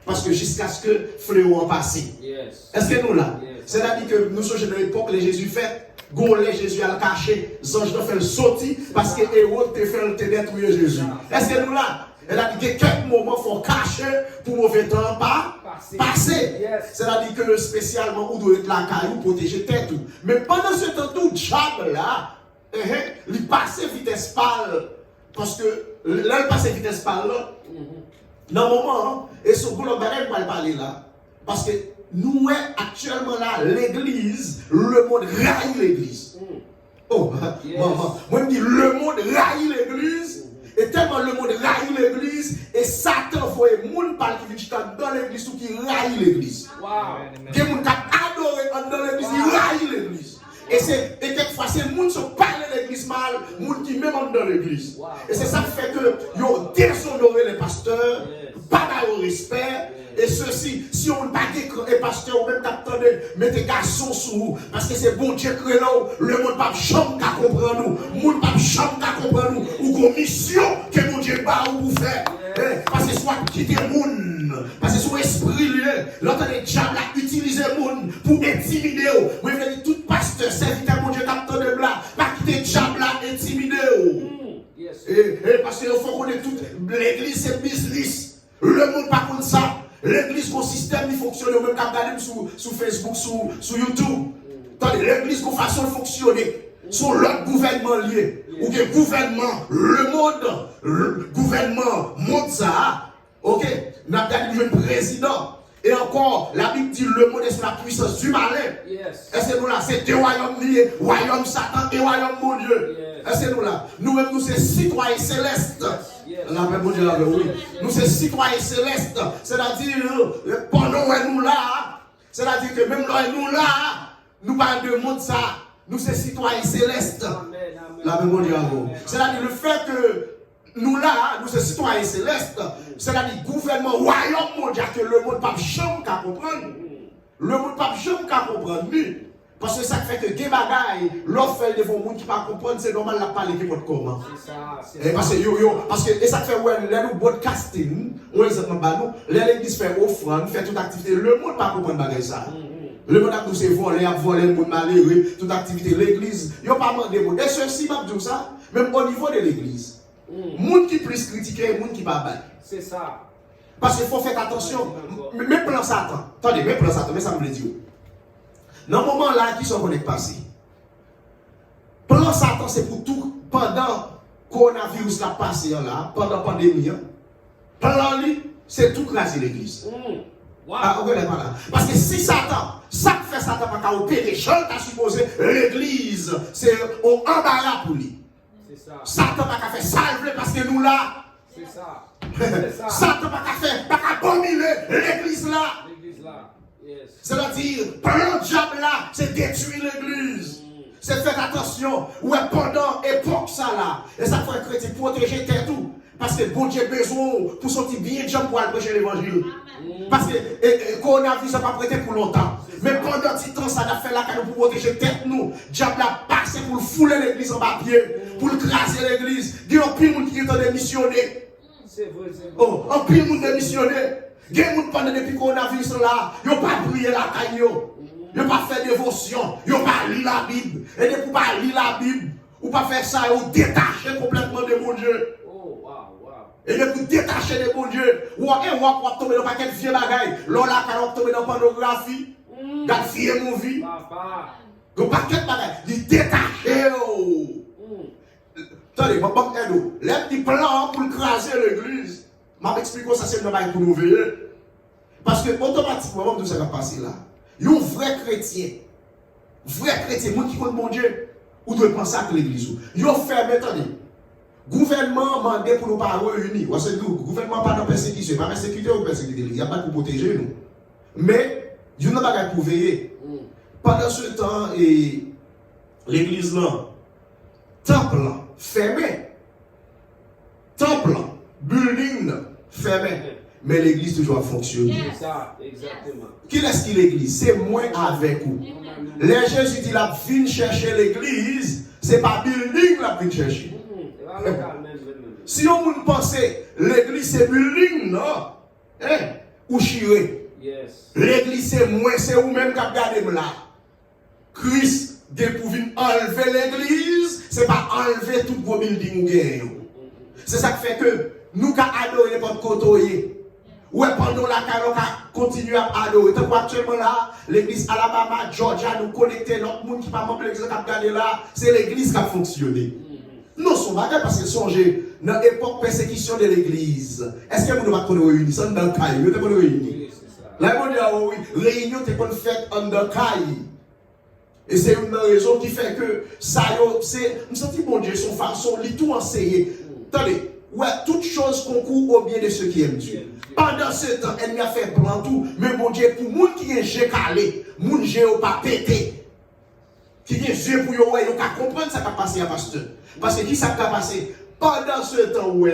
Parce que jusqu'à ce que fléau en passe. Yes. Est-ce que nous là? Yes. C'est-à-dire que nous sommes dans l'époque les Jésus fait, les Jésus a le caché, les anges ont fait le sorti parce que Hérode te fait le détruire Jésus. Est-ce que nous là? Elle a dit que quelques moments faut cacher pour mauvais temps pas passer. Yes. C'est-à-dire que spécialement on doit être la caillou protéger tête tout. Mais pendant ce temps tout diable là, il passe vitesse pâle parce que là il passe vitesse pâle là. Dans le moment, et ce gros bagage va parler là. Parce que nous, actuellement là, l'église, le monde raille l'église. Oh, Yes. maman, moi je dis le monde raille l'église. Et tellement le monde raille l'église, et Satan voit les gens parler qui vient dans l'église ou qui raille l'église. Wow. Des gens qui adorent dans l'église, ils raillent l'église. Et quelquefois, c'est les gens qui parlent de l'église mal, les gens qui même dans l'église. Wow. Et c'est ça qui fait que ils ont déshonoré les pasteurs, pas dans le respect. Et ceci, si on n'a pas de pasteur ou même t'attendez, mettez garçons sous vous, parce que c'est bon Dieu créé là, le monde pas chambre qu'à comprendre nous, le monde pas chambre qu'à comprendre nous, ou qu'on mission que mon Dieu bat ou vous faire. Parce que soit quitter le monde, parce que son esprit lié, l'entendez diable a utilisé le monde pour intimider. Moi je veux dire, tout pasteur, serviteur mon Dieu t'attendez là, pas quitter le diable à intimider. Yes. Et parce qu'il faut qu'on ait tout, l'église c'est business, le monde pas comme ça. L'église, son système, il fonctionne, même quand regarder sur Facebook, sur YouTube. L'église, qu'on façon de fonctionner. Sur l'autre gouvernement lié. Ou que gouvernement, le gouvernement monte ça. Ok? Nous avons regardé le président. Et encore, la Bible dit le monde est sous la puissance du malin. Yes. Est-ce que nous là, c'est deux royaumes liés, royaume Satan et royaume mon Dieu. Yes. Est-ce que nous là, nous-mêmes, nous sommes citoyens célestes. Yes. On appelle mon Dieu là, oui. Nous sommes citoyens célestes. C'est-à-dire, pendant que nous là, c'est-à-dire que même là, nous là, nous parlons de monde ça. Nous sommes citoyens célestes. Amen. La même mon Dieu là, c'est-à-dire le fait que nous là, nous sommes citoyens célestes, c'est-à-dire gouvernement, royaume mondial, que le monde ne peut pas jamais comprendre. Le monde ne peut pas jamais comprendre. Parce que ça fait que des bagailles, l'offre fait devant le monde qui ne peut pas comprendre, c'est normal de parler de votre comment. C'est ça. Et parce que, et ça fait, ouais, nous broadcasting, on exemple, l'église fait offrande, fait toute activité, le monde ne peut pas comprendre bagaille ça. Le monde a tous ces volets, le monde malheureux, toute activité, l'église, il n'y a pas demandé de monde. Et ceci, m'a dit ça, même au niveau de l'église. Monde qui plus critiquer, monde qui pas battre. C'est ça. Parce qu'il faut faire attention. Même plan Satan. Attendez, même plan Satan, mais ça me le dit. Dans le moment là, qui sont connectés passés. Plan Satan, c'est pour tout, pendant coronavirus la passé là, pendant la pandémie. Plan lui, c'est tout craser l'église. Wow. Ah, on est pas là. Parce que si Satan, ça fait Satan pas qu'à opérer, je t'ai supposé, l'église, c'est un embarras pour lui. C'est ça. Satan pas qu'à faire salver parce que nous là. C'est ça. Satan pas qu'à faire, pas qu'à dominer l'église là. L'église là. Yes. C'est-à-dire, plan diable là, c'est détruire l'église. c'est faire attention. Ouais, pendant l'époque, ça là. Et ça fait chrétien protéger terre tout. Parce que bon Dieu a besoin pour sortir bien de gens pour aller prêcher l'évangile. Parce que le coronavirus n'a pas prêté pour longtemps. Mais pendant ce temps, ça a fait la cadeau pour protéger tête nous. Diable a passé pour fouler l'église en papier, pour craser l'église. Il y a un pile de monde qui est en train de missionner. C'est vrai, c'est vrai. Oh, un pile de monde de missionner. Il y a des gens pendant depuis le coronavirus là, ils n'ont pas prié la caille. Ils n'ont pas fait dévotion. Ils n'ont pas lu la Bible. Et depuis pas lire la Bible, ou pas faire ça, ou détacher complètement de mon Dieu. Et de vous détacher de mon Dieu. Ou tomber dans un paquet de vieux bagailles. Lola, quand on tombe dans la pornographie, dans le vieux movie. Dans un paquet de bagailles. Il détaché. Attendez, l'aide du plan pour craser l'église. Je vais expliquer ça, c'est le bail pour nous veiller. Parce que automatiquement, tout ça va passer là. Un vrai chrétien, moi qui compte mon Dieu, ou doit penser à l'église. Il fait, attendez. Gouvernement mandé pour nous pas réunir. Le gouvernement pas dans persécution, pas persécuter ou persécuter. Il n'y a pas pour protéger nous. Mais, il n'y a pas pour veiller. Pendant ce temps, l'église là, temple là, fermé. Temple là, building là, fermé. Mais l'église toujours a fonctionné. C'est ça, exactement. Qui est-ce qui l'église? C'est moi avec vous. Les Jésus dit la vient chercher l'église, c'est pas building la vient chercher. Si on pense l'église c'est building, non? Ou chiré. Yes. L'église c'est moi, c'est vous-même qui avez gardé là. Christ, pour venir enlever l'église, c'est pas enlever tout vos building. C'est ça qui fait que nous qui adorons notre côté. Ouais, pendant la carrière, on continue à adorer. Donc, actuellement là, l'église Alabama, Georgia, nous connecter l'autre monde qui pas membre de l'église qui a gardé là, c'est l'église qui a fonctionné. Non, son bagage, parce que songez, dans l'époque persécution de l'église, est-ce que vous ne pouvez pas réunir ça dans le caille? Vous ne pouvez pas réunir. Là, on dit, oui, réunion, tu peux faire dans le caille. Et c'est une raison qui fait que ça, c'est, nous sentons bon Dieu, son façon, il tout enseigné. Attendez, ouais, toute chose concourt au bien de ceux qui aiment Dieu. Pendant ce temps, elle a fait plan tout, mais bon Dieu, pour les gens qui est calé, les gens qui n'ont pas pété, qui est Dieu pour eux, ils ont comprendre ça qui a passé à pasteur. Parce que qui ça qui a passé? Pendant ce temps où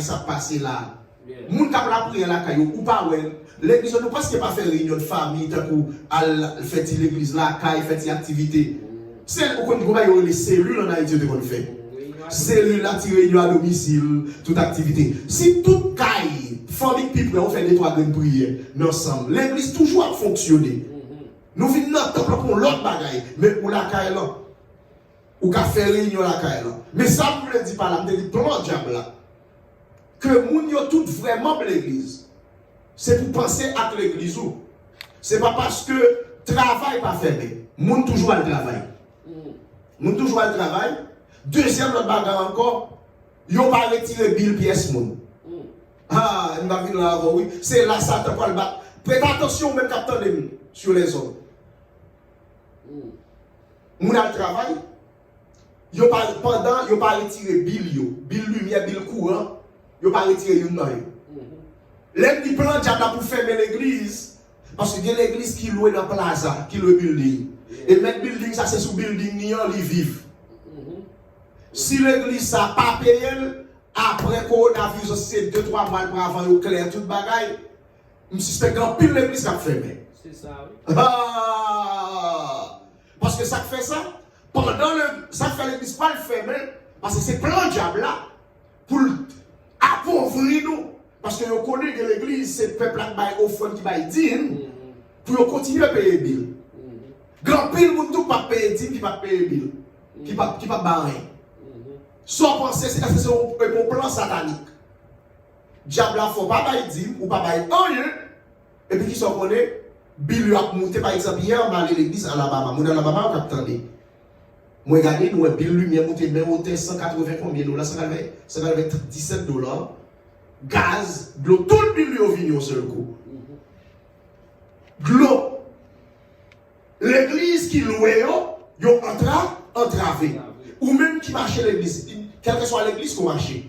ça a passé là, les gens qui ont prié la caillou, ou pas, l'église, nous parce qu'il n'y a pas fait réunion de famille, tant qu'on fait l'église là, caille, fait activité. C'est au contraire, les cellules en Haïti de qu'on fait. Cellules réunion à domicile, toute activité. Si toute caille, famille people, on fait des trois grandes prières ensemble, l'église toujours a fonctionné. Nous venons dans le temple pour l'autre bagaille, mais pour la caille là, ou qu'à faire réunion la caille là. Mais ça, je ne le dis pas là, je dis plan diable là. Que nous sommes tous vraiment de l'église. C'est pour penser à l'église ou. Ce n'est pas parce que le travail n'est pas fermé. Nous sommes toujours à le travail. Nous sommes toujours à le travail. Deuxième notre bagarre encore, ils n'ont pas retiré Bill pièce moun. Ah, on va venir là oui. C'est là ça t'as pas le battre. Prête attention même capteur sur les hommes. Moun a le travail. Ils n'ont pas pendant, ils n'ont pas retiré Bill yo. Bill lumière, Bill courant. Ils n'ont pas retiré une main. L'aide du plan diable pour fermer l'église. Parce qu'il y a l'église qui loue dans la plaza, qui loue building. Et mettre building, ça c'est sous building, ils vivent. Si l'église n'a pas payé, après coronavirus, c'est 2-3 mois pour avant, il clair toute bagaille. Je suspecte qu'en pile l'église qui a fermé. C'est ça, oui. Ah! Parce que ça fait ça, pendant ça fait l'église pas le fermer, parce que c'est plein de diable là, pour appauvrir nous. Parce que vous connaissez que l'église, c'est le peuple qui va offrir, qui va dire, pour continuer à payer bill. Grand pile, vous ne pas payer dîme, qui va payer bill, qui va barrer. Sans penser, c'est un plan satanique. Diable ne faut pas bailler dîme, ou pas bailler rien. Et puis qui s'en connaît, bill a monté par exemple hier, on va aller à l'église à Alabama. Mon Alabama, on attendait. Moi, regardez, nous, bill lumière monté, mais monté 180 combien $, 197 $. Gaz, de l'eau, tout le bill est venu au seul coup. De l'eau. L'église qui louait, ils ont entravé. Ou même qui marchait l'église, quelle que soit l'église qu'on marchait.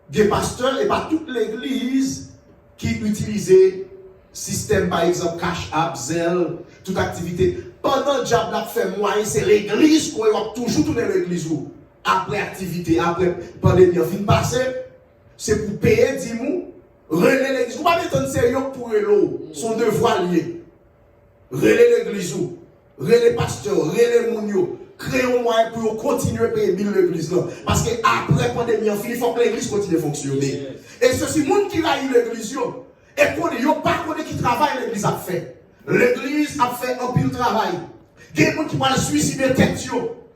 Des pasteurs et pas toute l'église qui utilisait système par exemple Cash App, Zelle, toute activité. pendant le diable a fait moyen, c'est l'église qu'on va toujours tourner l'église. Après activité, après pandémie, fin passé, c'est pour payer 10 mois, relayer l'église. Vous ne pouvez pas mettre sérieux pour l'eau, son devoir lié. Relayer l'église, relayer les pasteurs, relayer les mounios. Créer un moyen pour continuer à payer l'église. Parce qu'après la pandémie, il faut que l'église continue à fonctionner. Et ceci, les gens qui raillent l'église, et qu'on ne pas qui travaille, l'église a fait. L'église a fait un pile travail. Il y a des gens qui vont suicider tête.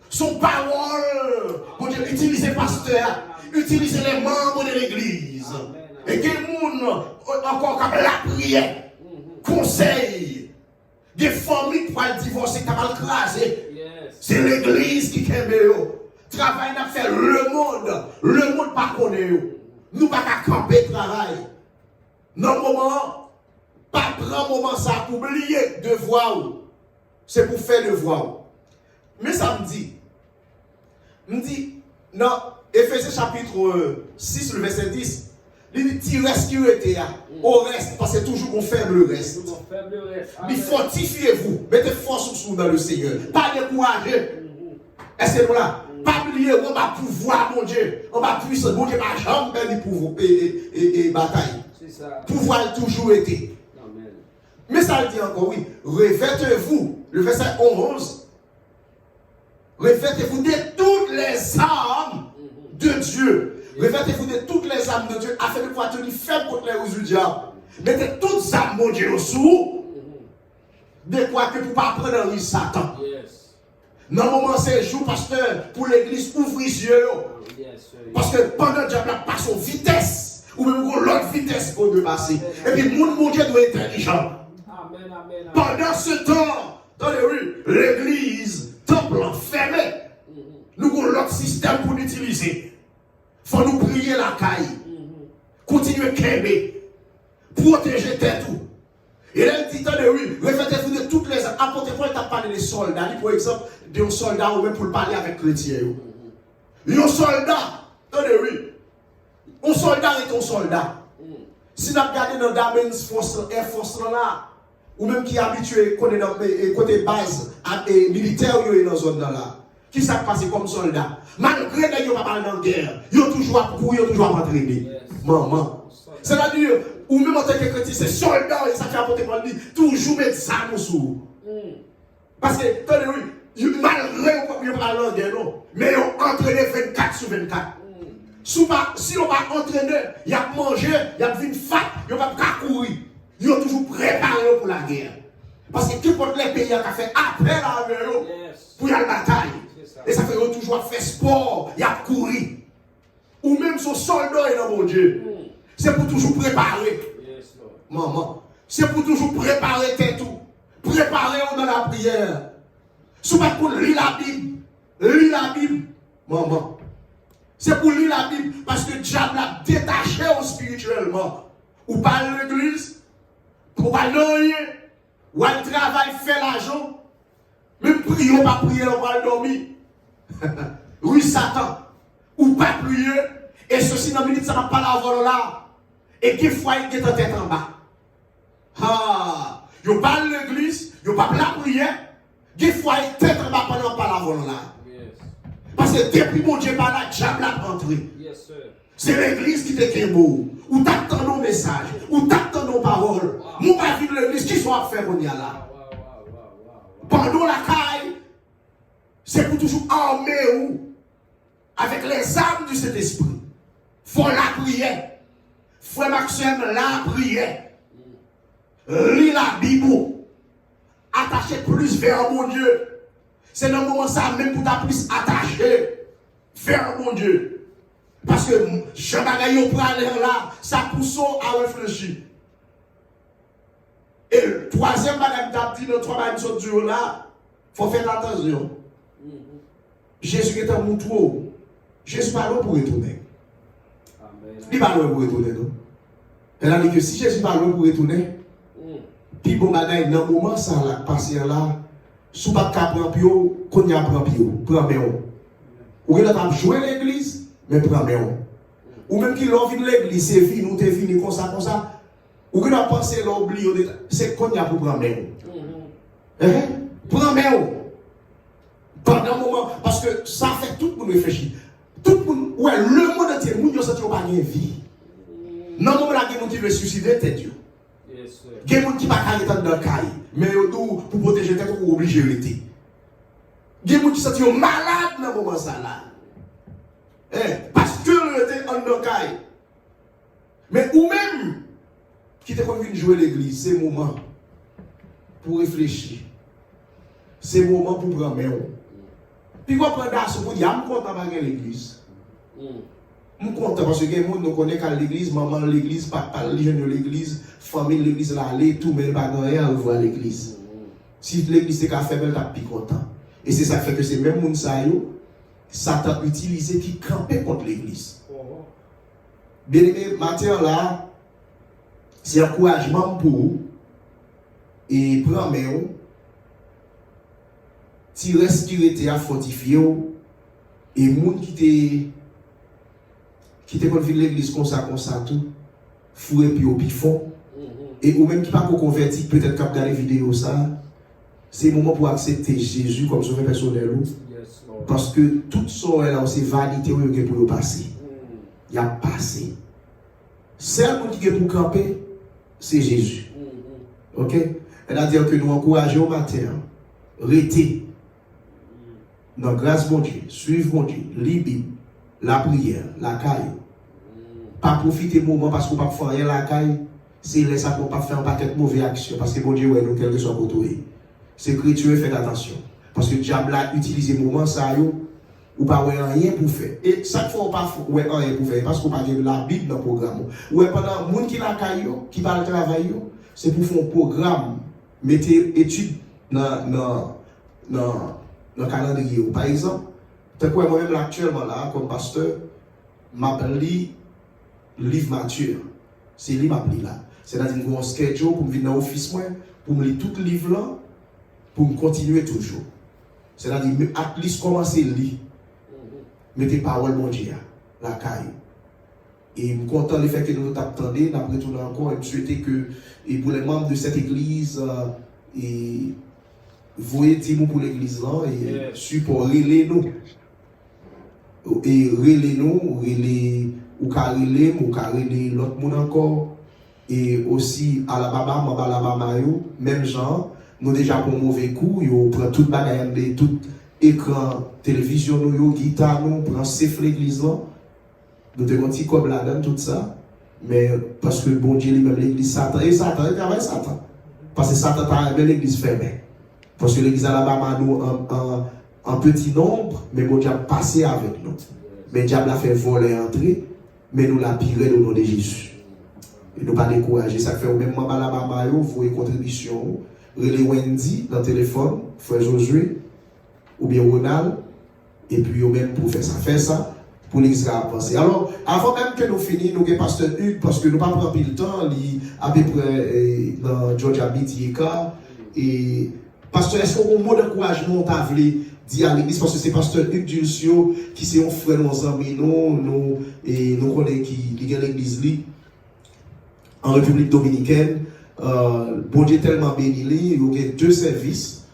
Son parole, pour utiliser le pasteur, utiliser les membres de l'église. Et il y a des gens encore comme la prière, conseil, des familles pour le divorcer, qui vont le craser. C'est l'église qui aime eux. Travail n'a fait le monde pas connaît eux. Nous pas qu'à camper travail. Non moment, pas prendre moment ça pour oublier devoir. C'est pour faire devoir. Mais ça me dit, dans Éphésiens chapitre 6, le verset 10, il dit, tu restes qui était au reste, parce que c'est toujours qu'on faible reste. Mais fortifiez-vous, mettez force sous dans le Seigneur. Pas décourager. Est-ce que là, pas oublier, on va pouvoir, mon Dieu, on va puissance, mon Dieu, ma jambe perdre pouvoir et bataille. C'est ça. Pouvoir toujours été. Amen. Mais ça dit encore, oui, revêtez-vous, le verset 11, revêtez-vous de toutes les armes de Dieu. Revêtez-vous de toutes les âmes de Dieu afin de pouvoir tenir ferme contre les roues du diable. Mettez toutes les âmes, mon Dieu, sous. De quoi que pour ne pas prendre un risque Satan. Normalement, c'est le jour, pasteur, pour l'église, ouvre les yeux. Parce que pendant le diable passe en vitesse, ou même l'autre vitesse pour de passer. Et puis, mon Dieu doit être intelligent. Pendant ce temps, dans les rues, l'église, temple fermé, nous avons l'autre système pour l'utiliser. Il faut nous prier la caille. Continuer à calmer. Protéger tout. Et là, il dit, oui, revêtez-vous de toutes les armes. Apportez-moi, il t'a parlé des soldats. Par exemple, d'un soldat ou même pour parler avec les chrétiens. Un soldat, attendez, oui. Un soldat est un soldat. Si nous regardons dans Damens Air Force là, ou même qui est habitué côté base militaire, il est dans la zone là. Qui s'est passé comme soldat? Malgré que ils ne pas dans la guerre, ils ont toujours à courir, ils ont toujours à entraîner. Maman. C'est-à-dire, ou même en tant que chrétien, c'est soldat, et ça fait apporter pour lui, toujours mettre ça nous sous. Parce que, attendez, oui, malgré qu'ils ne pas dans la guerre, non, mais ils ont entraîné 24 sur 24. Si on va entraîner, il y a mangé, il y a une fat, il n'y a pas courir. Ils ont toujours préparé pour la guerre. Parce que n'importe les pays qui ont fait appel à eux pour la bataille. Et ça fait toujours faire sport, il y a courir. Ou même son soldat est dans mon Dieu. C'est pour toujours préparer. Maman, c'est pour toujours préparer tout. Préparer dans la prière. C'est pas pour lire la Bible. Lire la Bible. Maman. C'est pour lire la Bible parce que le diable a détaché spirituellement. Ou pas l'église, ou pas rien, ou le travail fait l'argent. Même prier, ou pas prier, on va dormir. Oui, Satan, ou pas prier, et ceci dans la minute, ça n'a pas la vol là. Et qu'il faut être en tête en bas. Ah, il pas l'église, il pas la prière, il faut être tête en bas pendant pas la vol là. Parce que depuis mon Dieu par là, diable a entré. C'est l'église qui te beau. Ou t'attends nos messages, ou t'attends nos paroles. Nous pas vivre l'église, qui soit faire on y a là. Pendant la caille, c'est pour toujours armer ou avec les armes du Saint-Esprit. Faut la prière. Frère Maxime, la prière. Lis la Bible. Attacher plus vers mon Dieu. C'est dans le moment ça même pour ta plus attaché vers mon Dieu. Parce que je bagaille au prendre là, ça pousse à réfléchir. Et le troisième bagage d'abdi, le troisième chose du là, il faut faire attention. Jésus est un mouton. Jésus n'est pas là pour retourner. Il n'est pas là pour retourner. Elle a dit que si Jésus n'est pas là pour retourner, puis bon bagage dans le moment ça là, passer là, sous pas de prendre pio, qu'on y a prend pio, prend méon. Ou il a joué l'église, mais prend méon. Ou même qu'il a fini l'église, c'est fini, ou t'es fini comme ça. Ou il a pensé l'oublier, c'est qu'on y a pour prendre méon. Prends main. Pendant un moment, parce que ça fait tout le monde réfléchir. Tout le monde, ouais, le monde entier, le monde senti pas de vie. Non, il y a des gens qui veulent suicider, tête. Il y a des gens qui ne peuvent pas rester dans le caille. Mais pour protéger tête, on est obligé de rester. Il y a des gens qui sont malades dans ce moment-là. Parce que le était en le caille. Mais ou même, qui te convient de jouer l'église, c'est le moment pour réfléchir. C'est le moment pour prendre main. Puis vous prenez ça pour dire, je suis content de l'église. Je suis content parce que les gens nous connaissent qu'à l'église, maman de l'église, papa de l'église, famille de l'église, là, aller, tout, mais pas rien à voir l'église. Si l'église est fait, elle est plus content. Et c'est ça qui fait que c'est même les gens Satan utilisé qui campait contre l'église. Bien aimé, matin là, c'est un encouragement pour vous. Et prends main. Tirer sécurité à fortifier et les gens qui te conviennent l'église comme ça tout fouet puis au fond et ou même qui pas converti peut-être cap dans les vidéos ça c'est le moment pour accepter Jésus comme sauveur personnel parce que tout ça là c'est vanité pour passer il a passé seul monde qui est pour camper c'est Jésus OK c'est-à-dire que nous encourageons au matin rester dans grâce mon Dieu, suivre mon Dieu, lire la prière, la caille. Pas profiter du moment parce qu'on ne peut pas faire rien la caille, c'est laisser pour pas faire un paquet de mauvaises actions parce que mon Dieu, nous, quel que soit côté. C'est chrétien, faites attention. Parce que le diable a utilisé le moment, ça, ou pas rien pour faire. Et chaque fois, on pas rien pour faire parce qu'on pas la Bible dans le programme. Ou pendant les gens qui la caille, qui parlent de travail, c'est pour faire un programme, mettez études dans le calendrier. Par exemple, moi-même actuellement là, comme pasteur, je lis le livre Matthieu. C'est le livre que je là. C'est-à-dire que j'ai un schedule pour venir dans l'office, pour me lire tout le livre là, pour me continuer toujours. C'est-à-dire que à least commencer à lire. Mettez parole mon Dieu, la caille. Et je suis content du fait que nous t'attendons, après tout encore, et je souhaite que et pour les membres de cette église, vous dire pour l'église là et supporter nous et relais nous ou carrelé ou carrelé l'autre monde encore et aussi à la même genre nous déjà pour mauvais coup on prend toute bagaille tout écran télévision nous guitare nous prend siffler l'église là nous devons petit comme là dedans tout ça mais parce que bon Dieu lui-même l'église Satan il travaille Satan parce que Satan a l'église fermée. Parce que l'église Alabama nous en petit nombre, mais bon Dieu a passé avec nous. Mais le diable a fait voler entrer, mais nous l'a piré au nom de Jésus. Et nous pas décourager. Ça fait au même moment Alabama, vous voyez contribution. Relais Wendy dans le téléphone, frère Josué, ou bien Ronald, et puis au même pour faire ça pour l'église à penser. Alors, avant même que nous finissions, nous avons pasteur Hugues, parce que nous n'avons pas pris le temps, à peu près dans Georgia Bitieka, et pasteur, est-ce qu'on a un mot d'encouragement t'a voulu dire à l'église parce que c'est pasteur Hugues Dulcio qui c'est un frère nos amis nous connaissons qui est l'église en République Dominicaine. Bon Dieu tellement béni il y a 2 services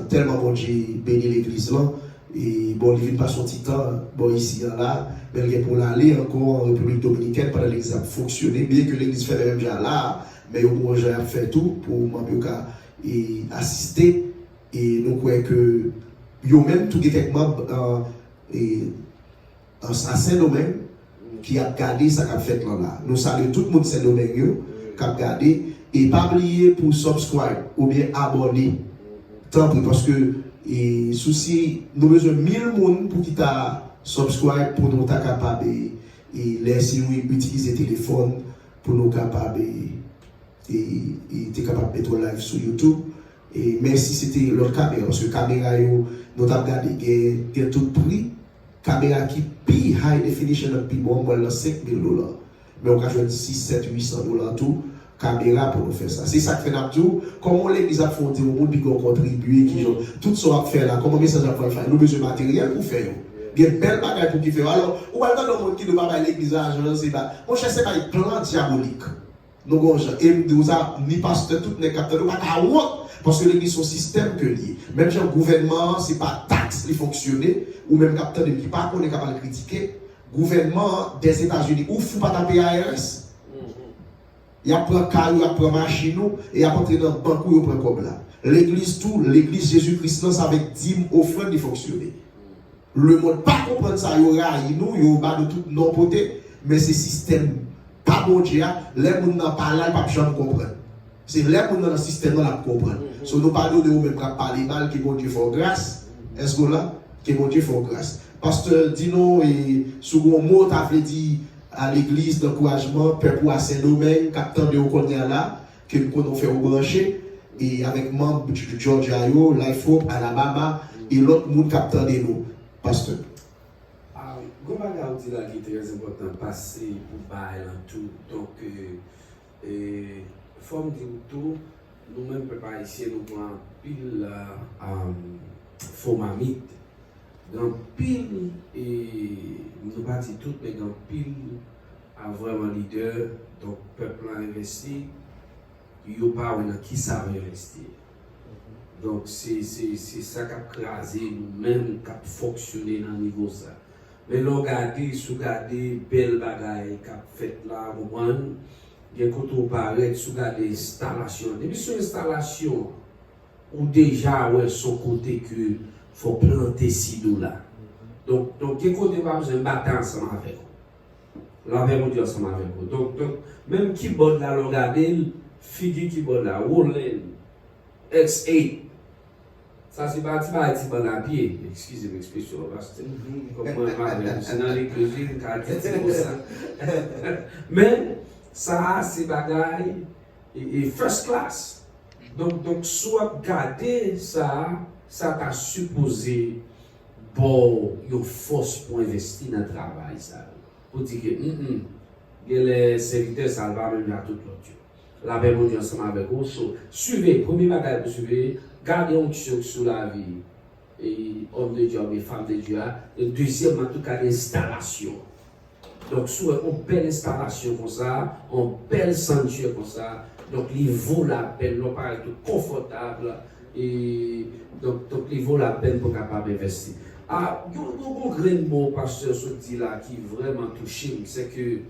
tellement bon Dieu béni l'église là et bon il vient pas son petit temps bon ici là mais il est pour l'aller encore en République Dominicaine pendant l'église a fonctionné bien que l'église fait même déjà là mais au moins j'ai fait tout pour m'embêter et assister et nous croyons que yo même tout quelques membres à Saint-Domingue qui a gardé ça qu'a fait là nous saluons tout le monde Saint-Domingue qui a gardé et pas oublier pour subscribe ou bien abonner tant pis parce que et souci nous besoin 1000 personnes pour qui t'a subscribe pour nous être capable et laisser nous utiliser téléphone pour nous capable et tu es capable de mettre live sur YouTube. Et merci c'était leur caméra, parce que caméra, nous avons regardé, il y a tout prix. Caméra qui est high definition, puis bon, on va 5 000 $. Mais on a joué 6, 7, 800 $ tout. Caméra pour nous faire ça. C'est ça que fait nous. Comment l'église a fondé au monde, puis qu'on contribue, tout ça à faire là, comment le message à faire, nous avons besoin de matériel pour faire. Il y a une belle bagarre pour qui faire. Alors, on va dans le monde qui ne va pas l'église, c'est pas. Mon cher, c'est pas un plan diabolique. nous gonja et nous a ni pasteur tout n'est capteur pas à honte parce que l'église son système que lié même si le gouvernement c'est pas taxe qui fonctionner ou même capteur de qui pas qu'on est capable de critiquer gouvernement des États-Unis ou fou pas taper ARS il y a pris caillou il y a pris machine et il y a entré dans banque ou il prend comme là l'église tout l'église Jésus-Christ là avec dîme offrande de fonctionner le monde pas comprendre ça il y aura nous il y aura de tout non poté mais c'est système pas bon Dieu les gens n'ont pas là pas jamais comprendre c'est les gens dans le système là comprendre so nous parlons de nous-mêmes qui parler mal qui bon Dieu fait grâce est-ce que là que bon Dieu fait grâce pasteur dis-nous et sous un mot tu as dit à l'église d'encouragement peuple à Saint-Domingue capteur de connaît là que nous pouvons faire au brancher et avec membres de Georgia Life Hope Alabama et l'autre monde capteur de nous pasteur. Comment on dit là qui est très important passer pour bailler tout donc faut me dire tout nous-mêmes peuple haïtien nous prend pile formamite dans pile et nous pas dit tout mais dans pile a vraiment leader donc peuple a investi yo pas dans qui ça va investir donc c'est ça qui a crasé nous-mêmes qui a fonctionné dans niveau ça mais l'on regarde sous garder belle bagaille qui a fait là au moins bien quand on parle sous garder installation depuis sur installation ou déjà ouais son côté que faut planter ci là donc quel côté pas besoin battre ensemble avec la avec mon Dieu ensemble avec vous donc même qui bonne là regarder figure qui bonne là Roland X8 ça c'est pas petit bon à pied excusez l'expression parce que comme moi c'est dans les cuisines pour ça mais ça c'est bagaille et first class donc soit garder ça t'a supposé bon une force pour investir dans le travail ça pour dire que les serviteurs ça va même à tout l'autre la paix mon Dieu ensemble avec vous suivez premier bagage pour suivre gardez un choc sur la vie et homme de Dieu et femme de Dieu et deuxième en tout cas l'installation donc soit une belle installation comme ça un bel sanctuaire comme ça donc il vaut la peine non pas être confortable et donc il vaut la peine pour capable investir ah il y a un grand mot pasteur se dit là qui vraiment touché c'est que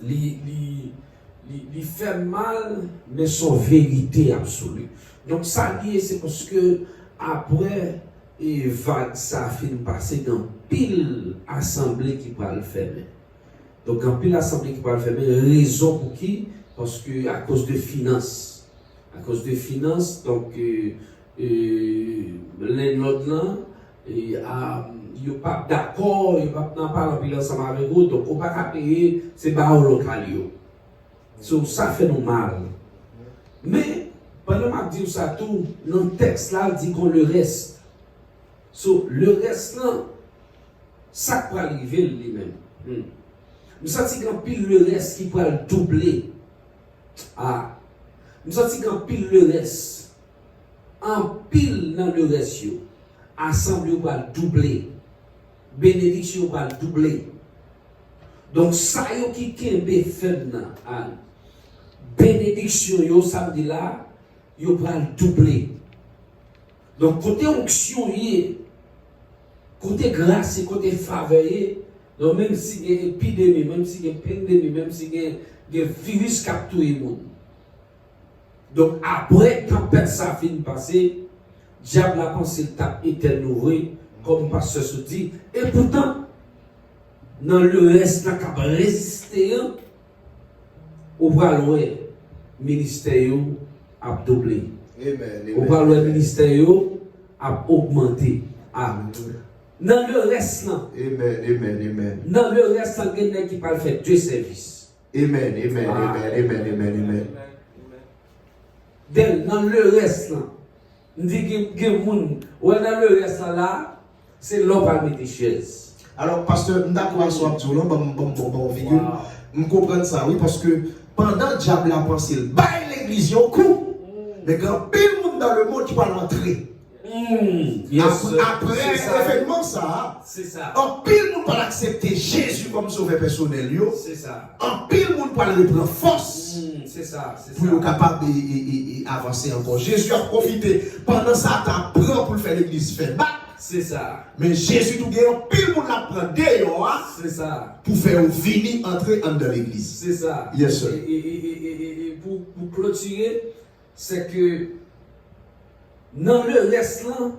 il fait mal mais son vérité absolue donc ça lié c'est parce que après et vague ça finit passer dans pile assemblée qui va le fermer donc en pile assemblée qui va le fermer raison pour qui parce que à cause de finances donc les notes là et il pas d'accord il pas en pile ensemble avec vous donc on pas payer c'est pas local yo so ça fait nous mal mais pendant m'a dit ça tout dans le texte là dit qu'on le reste so le reste là ça va arriver lui-même nous senti qu'en pile le reste qui va doubler nous senti qu'en pile le reste en pile dans le reste assemblée va doubler bénédiction va doubler donc ça yo qui kembe fait na bénédiction yo samedi là yo va doubler donc côté onction yé côté grâce côté faveur donc même si il y a une épidémie même si il y a une pandémie même si il y a des virus qui capturent le monde donc après tempête ça finit passer diable a pensé le tape éternel comme pasteur se dit et pourtant dans le reste n'a qu'à résister au va loin ministère a doublé au va loin ministère a augmenté dans le reste là amen dans le reste là quelqu'un qui parle faire deux services amen dans le reste là on dit que moun ouais dans le reste là c'est l'homme parmi des chaises. Alors pasteur d'accord sur tout bon figure on comprend ça oui parce que pendant diable a pensé bail l'église au coup mais quand pile monde dans le monde qui va rentrer Après événement ça, c'est ça. En pile monde pas accepter Jésus comme sauveur personnel yo. C'est ça. En pile monde pas le prendre force. C'est ça, c'est pour ça. être capable d'avancer encore. Jésus a profité pendant ça, tu prend pour faire l'église faire bac. C'est ça. Mais Jésus tout gagne, pile monde la prend dehors. C'est ça. Pour faire venir entrer dans l'église. C'est ça. Yes, sir. Et pour clôturer, c'est que dans le reste là,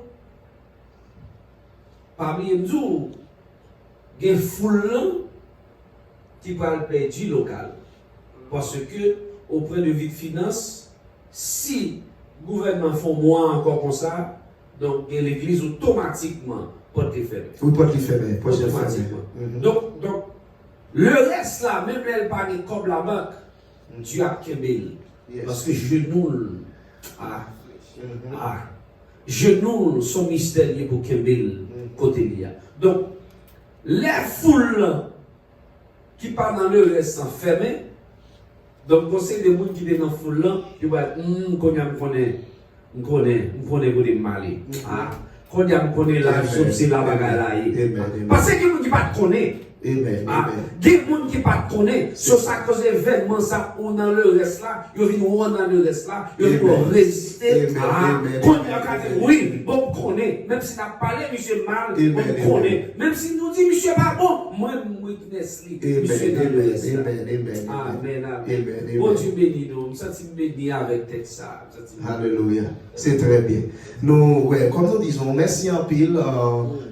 parmi nous, il y a une foule qui va le perdre local. Parce que, auprès de vie de finance, si le gouvernement fait moins encore comme ça, donc l'église automatiquement peut être fermée. Oui, peut être fermée. Automatiquement. Donc, le reste là, même elle parle comme la banque, Dieu a Kembel. Parce que genoux, genoux sont mystérieux pour Kembel, côté lié. Donc, les foules qui parlent dans le reste sont fermées. Donc, conseil des gens qui sont dans la foule là, ils vont dire, on connaît pour des malais. Quand on connaît la chose, c'est la bagarre. Parce que les gens qui ne connaissent pas. Il y a des gens qui ne connaissent pas. Sur ça, cause événement, ça, on dans le reste là, ils viennent dans le reste là, ils viennent résister. Oui, bon, on connaît. Même si on a parlé, monsieur mal, on connaît. Même si nous dit, monsieur pas bon, moi, je witness lui. Monsieur dans le reste là. Amen. Bon Dieu béni nous. Je me béni avec tête ça. Alléluia. C'est très bien. Nous, ouais, comme nous disons, merci en pile.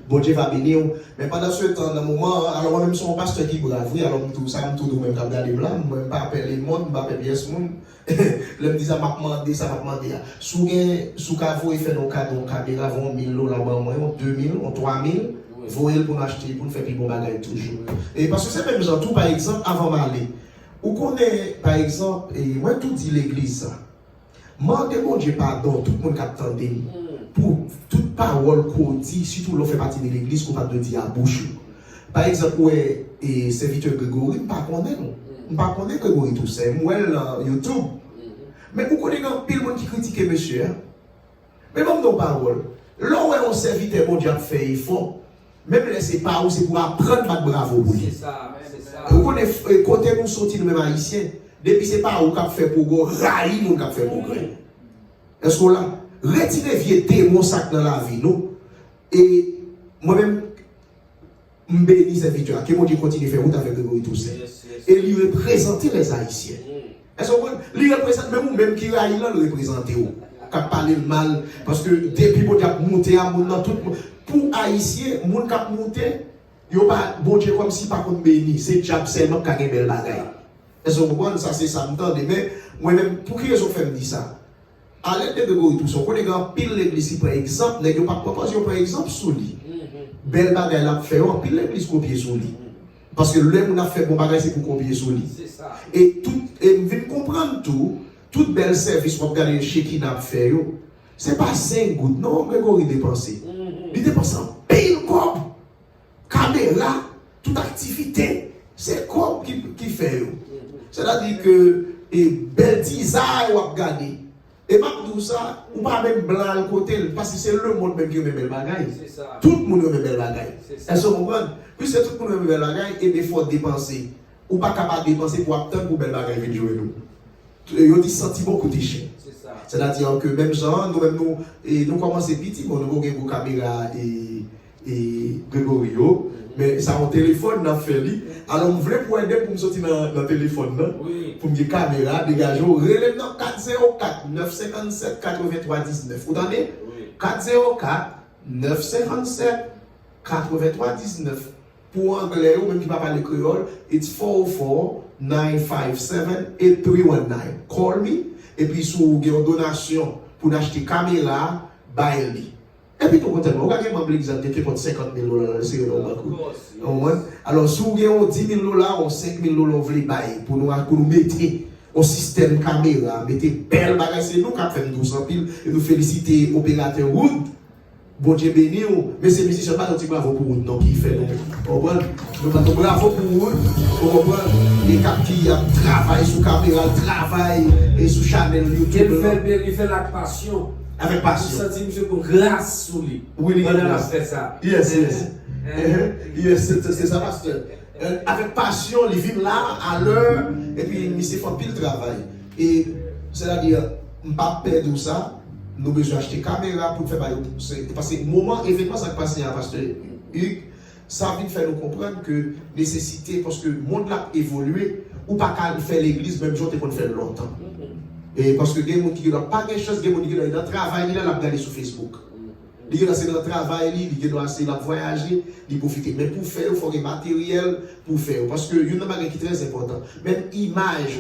Bon Dieu va bénir. Mais pendant ce temps, dans le moment, alors moi-même, je suis un pasteur qui brave. Alors, tout ça, tout même quand je là, je ne pas appeler le monde, je ne pas appeler le monde. Je me dis, ça m'a demandé, ça m'a demandé. Si vous avez fait nos cadeaux, caméra, $1000, 2000, 3000, vous voyez pour acheter, pour faire des bons bagages toujours. Et parce que c'est même genre, tout par exemple, avant d'aller. Vous connaissez, par exemple, et moi, tout dit l'église, ça. Mandez mon Dieu pardon, tout le monde qui attend pour toute parole qu'on dit, surtout l'on fait partie de l'église, qu'on va de dire à bouche. Par exemple, ouais, et serviteur Grégory, je ne connais pas Grégory tout ça, moi, YouTube. Mais vous connaissez un pile monde qui critique monsieur. Mais même dans la parole, là où on serviteur, mon Dieu a fait effort, même laissez pas où c'est pour apprendre à bravo pour lui. C'est ça, c'est ça. Vous connaissez, côté nous sortis nous-mêmes haïtiens, depuis c'est pas où qu'on fait pour go, raï nous qu'on fait pour gré. Est-ce que là, retirez vieux témoin sac dans la vie, nous, et moi-même, je bénis cette victoire, que mon Dieu continue à faire route avec Grégory Toussaint. Et lui représenter les haïtiens. Est-ce que lui représente même qui raï là, le représenter où? Qui parle mal, parce que depuis mon Dieu a monté à mon tout pour haïtiens, mon qui a monté, il n'y a pas bon Dieu comme si pas qu'on béni, c'est diable seulement qui a une belle bagaille. Est-ce que vous comprenez ça, c'est ça, mais moi-même, pour qui ils ont fait me dire ça? À l'aide de Grégory tout ça, on connaît un pile l'église par exemple, n'est pas proposé par exemple sous lui. Belle bagaille là fait on pile l'église copier sous lui. Parce que le on a fait bon bagaille c'est pour copier sous lui. C'est ça. Et tout et me comprendre toute belle service pour regarder chez qui n'a fait yo. C'est pas 5 gouttes non, Grégory dépensé. Il dépense en pile comme caméra, toute activité, c'est comme qui fait yo. C'est-à-dire que et bel design ou regarder. Et pas tout ça, ou pas même blanc le côté, parce que c'est le monde même qui aime belle bagaille. Tout le monde aime belle bagaille. Est-ce que vous comprenez? Puisque tout le monde aime belle bagaille, et il faut dépenser. Ou pas capable de dépenser pour attendre pour belle bagaille venir jouer nous. Et on dit sentiment côté cher. C'est-à-dire que même gens, nous commençons petit, nous avons une caméra et Grégorio. Mais ça mon téléphone n'a fait lui. Alors je voulais pour aider pour me sortir dans le téléphone là. Pour me dire caméra, dégage, relève dans 404 957 83 19. Vous entendez? 404 957 83 19. Pour anglais ou même qui ne parle pas le créole, it's 404 957 8319. Call me. Et puis si vous avez une donation pour acheter caméra, buy me. Et puis, tout le monde, vous avez un membre de l'exemple qui coûte $50,000, c'est le alors, si vous avez $10,000 ou $5,000, vous voulez bailler pour nous mettre un système caméra, mettre belle bagage, c'est nous qui faisons 1200 piles et nous féliciter l'opérateur Wood. Bon Dieu béni, mais c'est monsieur, pas un petit bravo pour Wood, non, qui fait. Nous pas bravo pour Wood, les cap qui travaillent sur caméra, travaillent et sur Channel YouTube. Il fait la passion. Avec Je passion. sens monsieur qu'on grâce sur lui. Oui, Pendant la grâce. fait ça. Yes, yes. Yes, c'est ça, pasteur. Avec passion, il vient là, à l'heure, et puis il s'est fait pile travail. Et c'est-à-dire, on ne pas perdre ça, nous avons besoin d'acheter caméra pour faire parce que moment, événement, ça passe à pasteur Hugues, ça vient faire nous comprendre que nécessité, parce que le monde a évolué, ou pas qu'à faire l'église, même jour, qu'on fait longtemps. Et parce que il y a des gens qui n'ont pas de chance, il y a des gens qui ont dans le travail, ils ont regardé sur Facebook. Il y a dans le travail, il y a dans voyager, il profiter. Mais pour faire, il faut des matériel pour faire. Parce que il y a une chose qui est très important. Même image,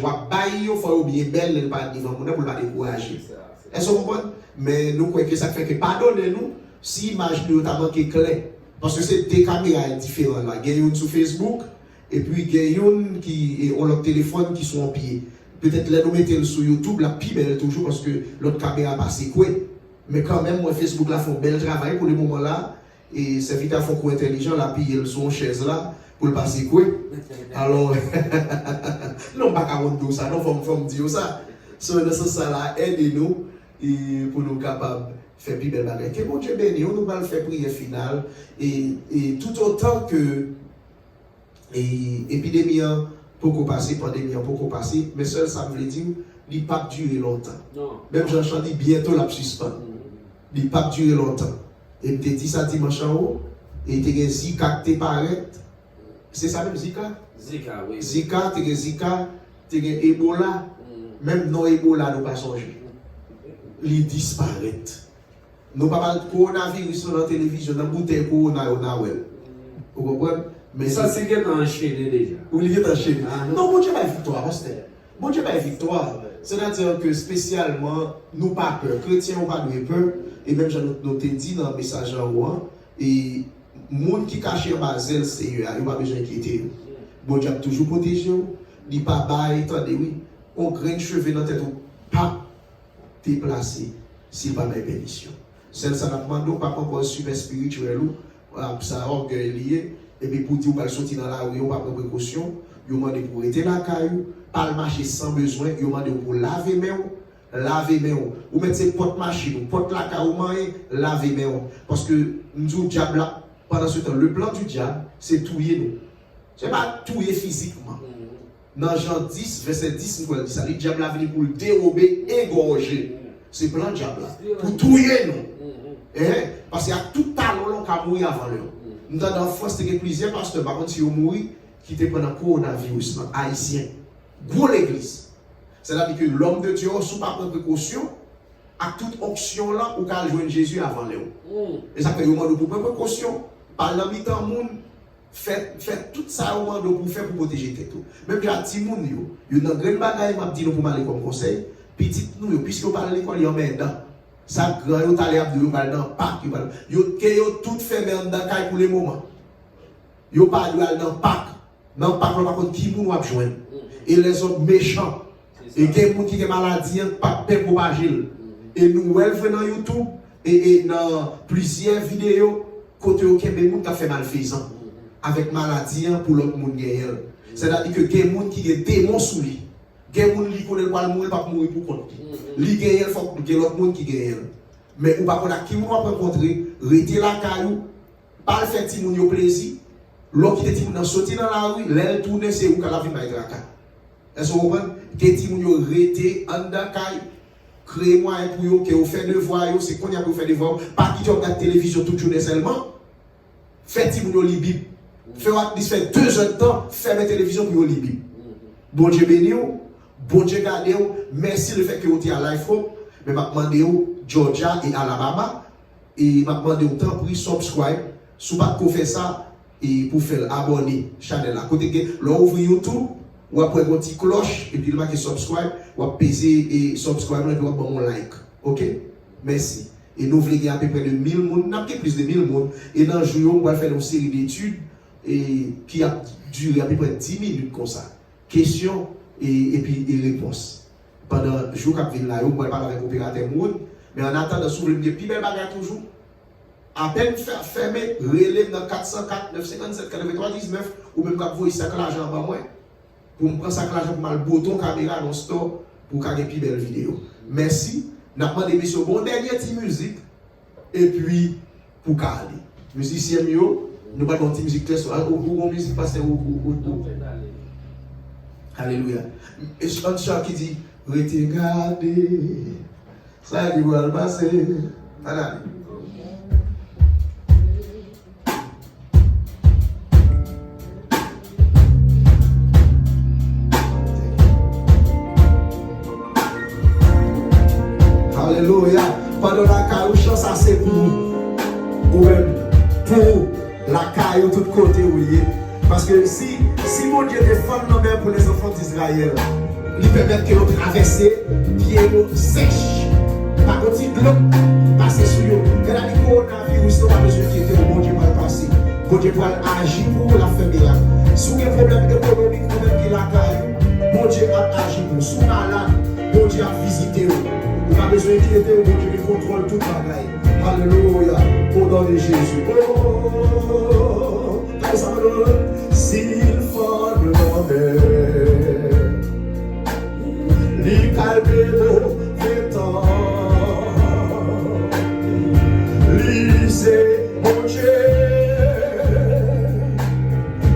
il faut bien belle, il pas devant nous pour pas décourager. Est-ce que vous comprenez? Mais nous croyons que ça fait que pardonnez-nous si l'image nous a manqué clair. Parce que c'est des caméras différentes. Il y a une sur Facebook et puis il y a une qui ont leur téléphone qui sont en pied. Peut-être là nous mettons sur YouTube, la pire belle toujours parce que l'autre caméra passe quoi. Mais quand même, moi, Facebook là font un bel travail pour le moment là. Et c'est vite à fond quoi intelligent, là, puis ils sont en chaise là pour le passer quoi. Alors, non, pas qu'à dire ça, non, faut me dire ça. So, dans ce sens là, aidez-nous pour nous capables de faire plus belle bagarre. Que bon Dieu béni, on nous va le faire prière finale. Et tout autant que épidémie, pour passer, pandémie, pour passer, mais seul ça me veut dire, il ne pas durer longtemps. Non. Même Jean-Jean dit bientôt la suspend. Il ne pas durer longtemps. Et je te dis ça dimanche en haut, et tu as Zika qui paraît. C'est ça même Zika? Zika, oui. Zika, tu as Zika, tu as Ebola. Même non Ebola, nous pas songer. Il disparaît. Nous pas mal de coronavirus sur la télévision, dans la bouteille corona, vous comprenez? Mais ça, c'est qu'il est enchaîné déjà. Oui, il est enchaîné. Non, bon Dieu, pas victoire, pasteur. Bon Dieu, pas victoire. C'est-à-dire que spécialement, nous pas peur. Chrétiens n'ont pas de peur. Et même, nous te dit dans le message en haut, et les gens qui cachent en bas, c'est eux, ils n'ont pas besoin d'inquiéter. Bon Dieu a toujours protégé. Il n'y a pas bail, attendez, oui. On graine cheveux dans la tête, pas déplacé, s'il pas de bénédiction. Celle ça n'a demandé, pas encore super spirituel, ça orgueil lié. Et puis pour dire qu'on va sortir dans la rue, on va prendre précaution, on va demander pour arrêter la caillou, pas le marcher sans besoin, on va demander pour laver mes mains, ou mettre ses potes machine, potes la caillou, laver mes mains. Parce que nous disons diable là, pendant ce temps, le plan du diable, c'est touiller nous. Ce n'est pas touiller physiquement. Dans Jean 10, verset 10, nous dit ça, le diable a venu pour le dérober, égorger. C'est le plan du diable là, pour touiller nous. Parce qu'il y a tout talent qui a mouru avant l'heure. Nous avons en France, il y a plusieurs pasteurs, par contre, si vous mourrez, qui étaient pendant le coronavirus, haïtien. Gros l'église. C'est-à-dire que l'homme de Dieu, sous pas prendre précaution, à toute option là, ou qu'à joindre Jésus avant l'heure. Et ça fait au moins de prendre précaution. Par la mi-temps, monde, fait tout ça au moins pour faire pour protéger tout. Même que la petit monde, il y a une grande bagaille, m'a dit nous pour m'aller comme conseil. Petit nous, puisque vous parlez de l'école, il y a un dedans. Ça, grand, vous allez dans le parc, vous avez tout fait dans le caille pour le moment. Vous parlez dans le parc. Dans le parc, par contre, qui vous va joindre. Et les autres méchants. Et qui ont des maladies, pas de pour agir. Et nous, elle fait dans YouTube et dans plusieurs vidéos, côté auquel des gens qui fait malfaisant. Avec maladie pour l'autre monde gagner. C'est-à-dire que il y a des gens qui ont des démons sous lui. Il y a des gens qui connaissent pas mourir, pas mourir pour compte. Lui gagne, il faut que l'autre monde qui gagne. Mais ou pas qu'on a qui nous va rencontrer, rester la caillou, pas le faire petit moun plaisir. L'autre qui était dans sortir dans la rue, l'aile tourner c'est où qu'elle a vu ma graka. Est-ce que vous comprenez? Que petit moun rester en dans caille, créer moyen pour yo que vous fait devoir yo, c'est qu'on y a pour faire devoir, pas qui regarde télévision toute journée seulement. Fait petit moun li Bible. Faire 2 heures de temps, faire la télévision pour li Bible. Bon Dieu béni vous. Bon Dieu garde vous, merci le fait que vous êtes à Life Hope, mais je demande vous Georgia et Alabama, et je demande vous tant pour subscribe, si vous ne faites ça, et pour faire abonner chaîne là. Côté que l'on ouvre YouTube, ou après une petite cloche, et puis le marqué subscribe, ou peser et subscribe, et puis on like. Ok? Merci. Et nous voulons à peu près de 1000 personnes, n'a pas plus de 1000 personnes, et dans le jour, on va faire une série d'études qui a duré à peu près 10 minutes comme ça. Question et puis des réponses. Pendant le jour qu'on vient là, on va parler avec l'opérateur monde, mais en attendant, si vous voulez plus belle bagarre toujours, à peine fermer, relève dans 404, 957, 83, 19, ou même quand vous voyez ça que l'argent va moins, pour me prendre ça que l'argent pour mal bouton caméra dans le store pour faire des plus belles vidéos. Merci, N'a pas demandé monsieur bon dernier petite musique et puis pour caler. Musicien mieux, nous pas une petite musique très souvent ou musique passer ou. Alléluia. Et un chant qui dit regardez ça qui va passer. Voilà. Alléluia. Pendant la caillou, ça c'est pour la caillou tout côté où il est. Parce que si mon Dieu défend nos mères pour les enfants d'Israël, il permet que nous traversions pieds sèches. Par contre, si l'eau passe sur eux, et là, le coronavirus, nous avons besoin de mon Dieu va passer. Mon Dieu va agir pour la famille. Si vous avez un problème économique, problème qui la caille, mon Dieu va agir pour. Si vous êtes malade, mon Dieu va visiter vous. Vous avez besoin d'inquiéter, mon Dieu qui contrôle toute la bagaille. Alléluia. Au nom de Jésus. S'il faut le nommer, les calmes temps, lisez mon Dieu,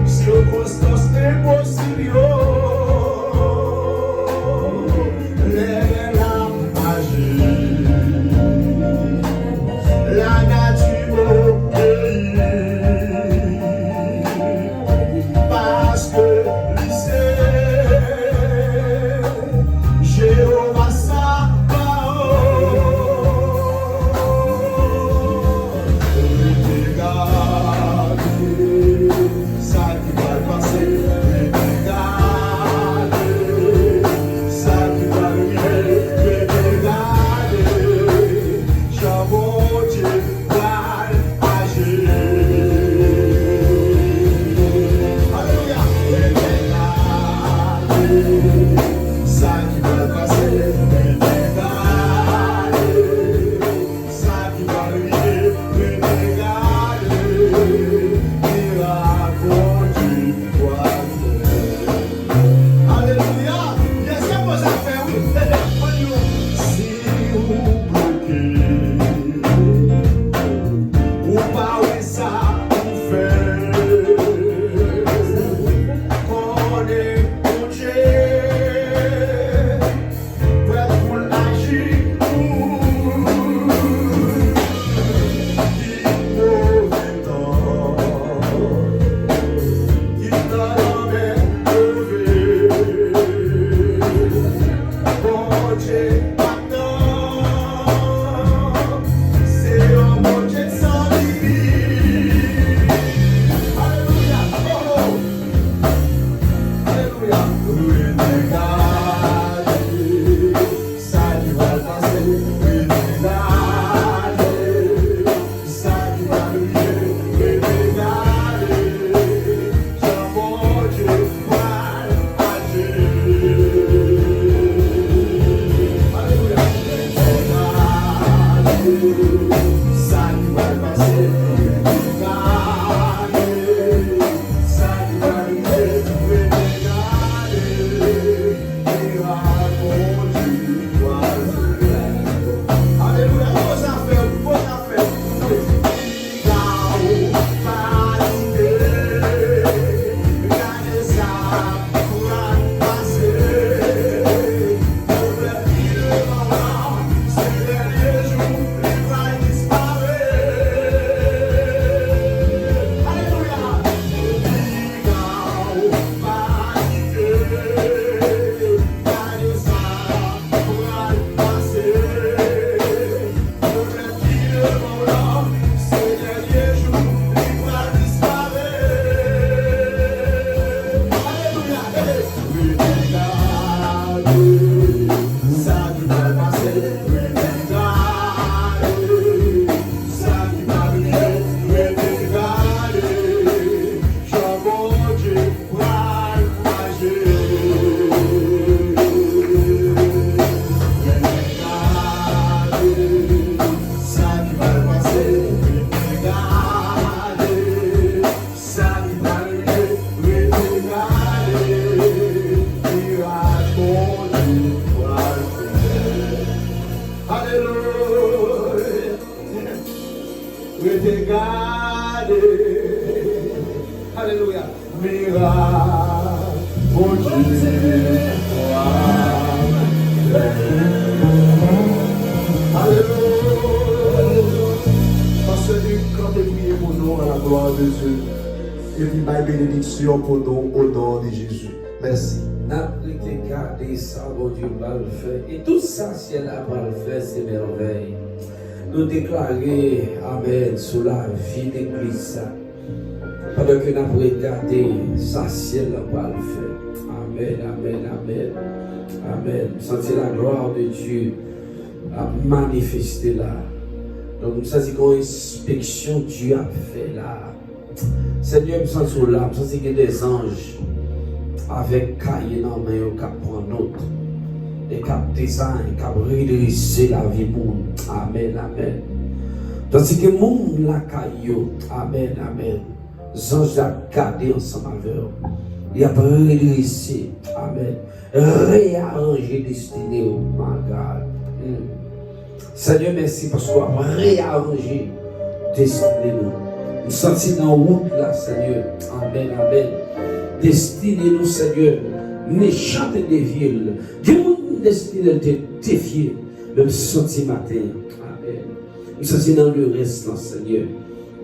circonstances impossibles, les larmes agissent, la nature t'ai gardé. Alléluia. Miracle, mon Dieu, Alléluia. Parce que quand tu prié pour nous à la gloire de Dieu, et puis ma bénédiction pour nous au nom de Jésus. Merci. N'applique garder ça, bon Dieu va le faire. Et tout ça, si elle a pas le faire, c'est merveille. Nous déclarer Amen sur la vie d'église. Pendant que nous avons regardé ça, si elle a pas le faire. Amen, amen, amen. Amen. Sentir la gloire de Dieu à manifester là. Donc, nous sentons qu'une inspection Dieu a fait là. Seigneur, nous sentons là, nous sentons qu'il y a des anges avec cahier dans la main, qui prennent note, et qui design, qui redresser la vie monde. Amen, amen. Tandis que le monde la caillou, amen, amen. Les anges ont gardé ensemble avec eux. Il a redressé, amen. Réarranger destinée, oh my God. Seigneur, merci parce qu'on a réarrangé destinée. Nous sentons dans la route là, Seigneur. Amen, amen. Destinez-nous, Seigneur, méchante des villes. Dieu nous destine de défier, même senti matin. Amen. Nous sommes dans le reste, Seigneur.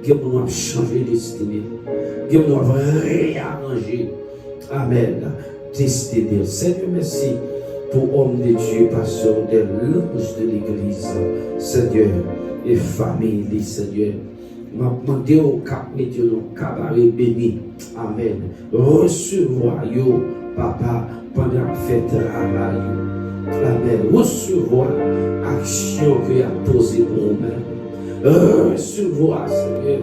Dieu nous a changé de destinée. Dieu nous a réarrangé. Amen. Destinée. Seigneur, merci pour homme de Dieu, pasteur des l'ange de l'église. Seigneur, et famille, Seigneur. M'a demandé au cap mettre dans cabaret béni. Amen. Recevoir yo, papa, pendant la fête travail. Amen. Recevoir action que a posé pour nous-mêmes. Recevoir, Seigneur.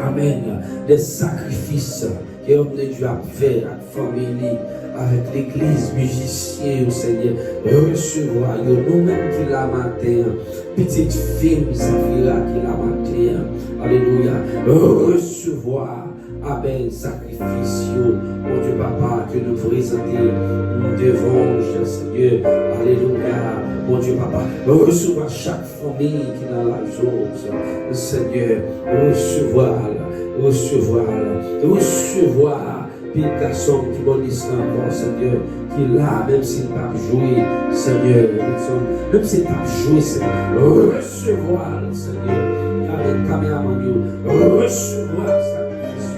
Amen. Des sacrifices que l'homme de Dieu a fait à la famille, avec l'église, musicien, Seigneur. Recevoir yo, nous-mêmes qui la matin. Petite fille, Safira qui la matin. Alléluia. Recevoir, Amen, sacrifice, mon Dieu Papa, que nous présentons devant Seigneur. Alléluia. Mon Dieu Papa, recevoir chaque famille qui est dans la chose. Seigneur, recevoir. Puis le garçon qui va l'histoire encore, Seigneur, qui là, même s'il n'a pas joué, Seigneur, même s'il n'a pas joué, Seigneur, recevoir, Seigneur, avec caméraman, recevoir sacrifice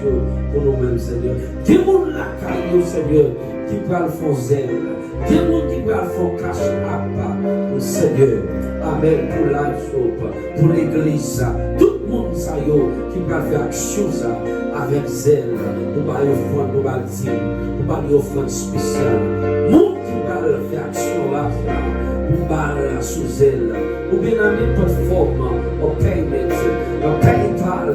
pour nous-mêmes, Seigneur. Des gens la caillou, Seigneur, qui parlent font zèle, des gens qui parlent font cache à pas, Seigneur, Amen, pour la pour l'église, tout le monde, ça y est, qui va faire action, ça, avec zèle, pour pas offrir, pour pas dire, pour pas lui offrir spécial. Monde qui va faire action là, pour pas sous zèle, ou bien dans n'importe forme, au paiement, au PayPal,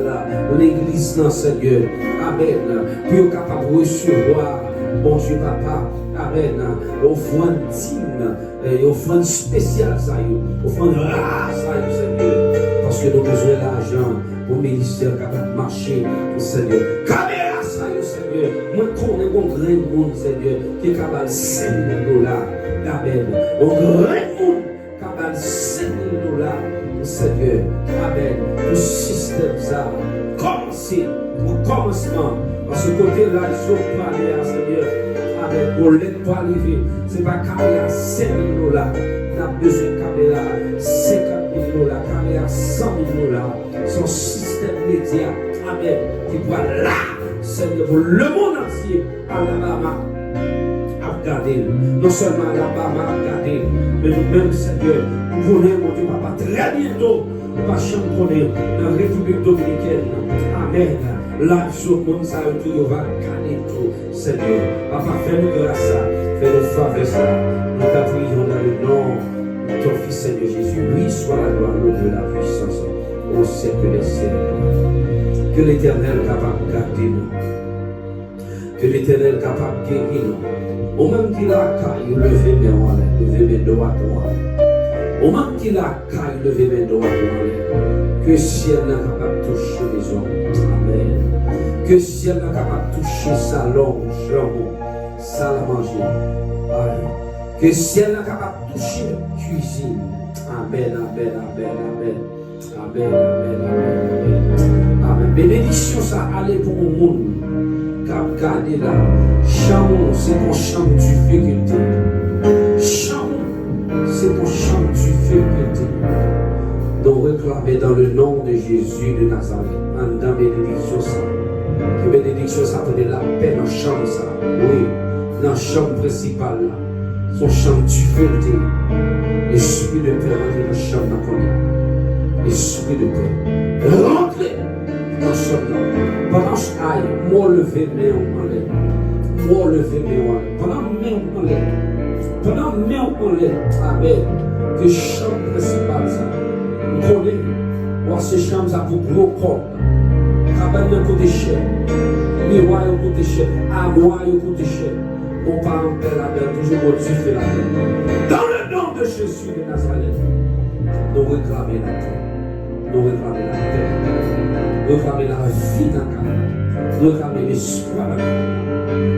l'église dans Seigneur. Amen. Puis au capable de recevoir, bon Dieu Papa. Amen. Offrande digne, offrande spéciale, ça y est, offrande rare, ça y est, Seigneur. Parce que nous avons besoin d'argent pour le ministère capable de marcher, Seigneur. Caméra, ça y est, Seigneur. Moi, je connais un grand monde, Seigneur, qui est capable de 5 000 $. Amen. Un grand monde capable de 5 000 $, Seigneur. Amen. Le système, ça, commencer, au commencement. Parce que côté là, il faut parler à Seigneur. Amen. Pour l'aide pas arriver, ce n'est pas caméra 5 000 $. On a besoin de caméra 50 000 $, caméra 100 000 $. Son système média, Amen, qui doit là, Seigneur, pour le monde entier, Alabama, à regarder. Non seulement Alabama à regarder, mais nous-mêmes, Seigneur, nous connaissons, mon Dieu, Papa, très bientôt, nous ne pouvons pas connaître dans la République dominicaine. Amen. Là, sur le monde, ça va gagner tout, Seigneur. Papa, fais-nous grâce, fais-nous faveur, ça. Nous t'appuyons dans le nom de ton Fils Seigneur Jésus. Oui, soit la gloire, l'honneur, la puissance au siècle des siècles. Que l'Éternel capable de garder nous. Que l'Éternel capable de guérir nous. Au même qu'il a caillé, levez mes en l'air, levez mes doigts en l'air. Au même qu'il a caillé, levez mes doigts en l'air. Que le ciel n'est capable de toucher les hommes. Amen. Que le ciel n'est capable de toucher salon, jambon, salle à manger. Amen. Que le ciel n'est capable de toucher cuisine. Amen, amen, amen, amen. Amen, amen, amen, amen. Bénédiction, ça allait pour le monde. Cap gardé là. Chamon, c'est ton champ du feu que t'es. Chamon, c'est ton champ du feu que t'es. Donc réclamer dans le nom de Jésus de Nazareth. En dans bénédiction ça. Que bénédiction ça donne la paix dans la chambre ça. Oui, dans la chambre principale là. Son champ du feu que t'es. L'esprit de paix rentre dans la chambre dans la Esprit de paix. Rentrez dans ce champ. Pendant que je aille, moi lever mes en l'air. Moi lever mes en l'air. Pendant mes en l'air. Pendant mes en l'air. Amen. Que chambre principale ça. Vous connaissez. Moi, ces chambres ça pour gros corps. Cabane de côté cher. Miroir de côté cher. Armoire de côté cher. Mon parent paie la paix. Toujours mon Dieu fait la paix. Dans le nom de Jésus de Nazareth. Nous réclamer la paix. Nous réclamer la paix. Nous réclamer la vie dans le cas. Nous réclamer l'espoir dans le cas.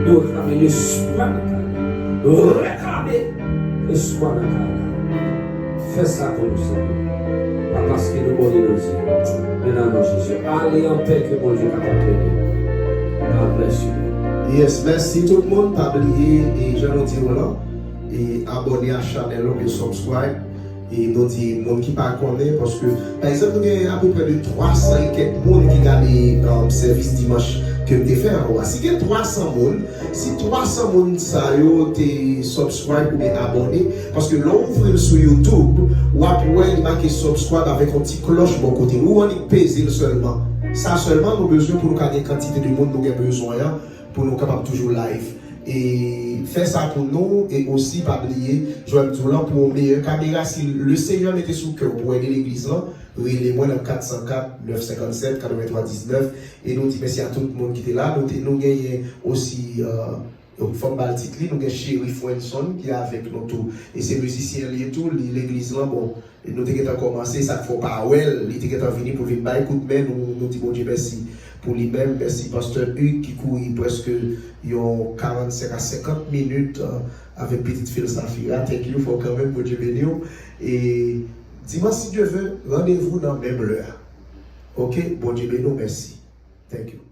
Nous réclamer l'espoir dans le cas. Nous réclamer l'espoir dans le cas. Fais ça pour nous, Seigneur. Pas parce que nous voulons nous dire. Mais dans nos Jésus. Allez en paix que mon Dieu t'a béni. God bless you. Yes, merci tout le monde. Pas oublier et je nous dis voilà. Et abonner à la chaîne et subscribe. Et nous disons, les gens qui ne connaissent pas, parce que, par exemple, nous avons à peu près de 300 et quelques personnes qui regardent le service dimanche que nous avons fait. Si il y a 300 personnes, si 300 personnes sont subscribe ou bien abonnés, parce que là, on ouvre sur YouTube, ou après, il marque subscribe avec un petit cloche de mon côté. Nous, on est pesé seulement. Ça seulement, nous avons besoin pour nous garder la quantité de monde nous avons besoin pour nous capables toujours live. Et faire ça pour nous et aussi pas oublier, je vais dire là pour une meilleure caméra, si le Seigneur mettait sous cœur pour aider l'église là, relez-moi dans 404 957 83 19 et nous disons merci à tout le monde qui était là. Nous gagnons aussi Femme Baltique, nous avons Chéri Fwenson qui est avec nous tout. Et ces musiciens et tout, l'église là, bon, nous avons commencé, ça ne faut pas, il était venu pour venir bailler coup de main, nous disons bon Dieu merci. Pour lui-même, merci Pasteur Hugues qui court presque 45 à 50 minutes avec petite fille Safira. Thank you for quand même pour Dieu bénir. Et dis-moi si Dieu veut, rendez-vous dans la même heure. Ok? Bon Dieu bénir, merci. Thank you.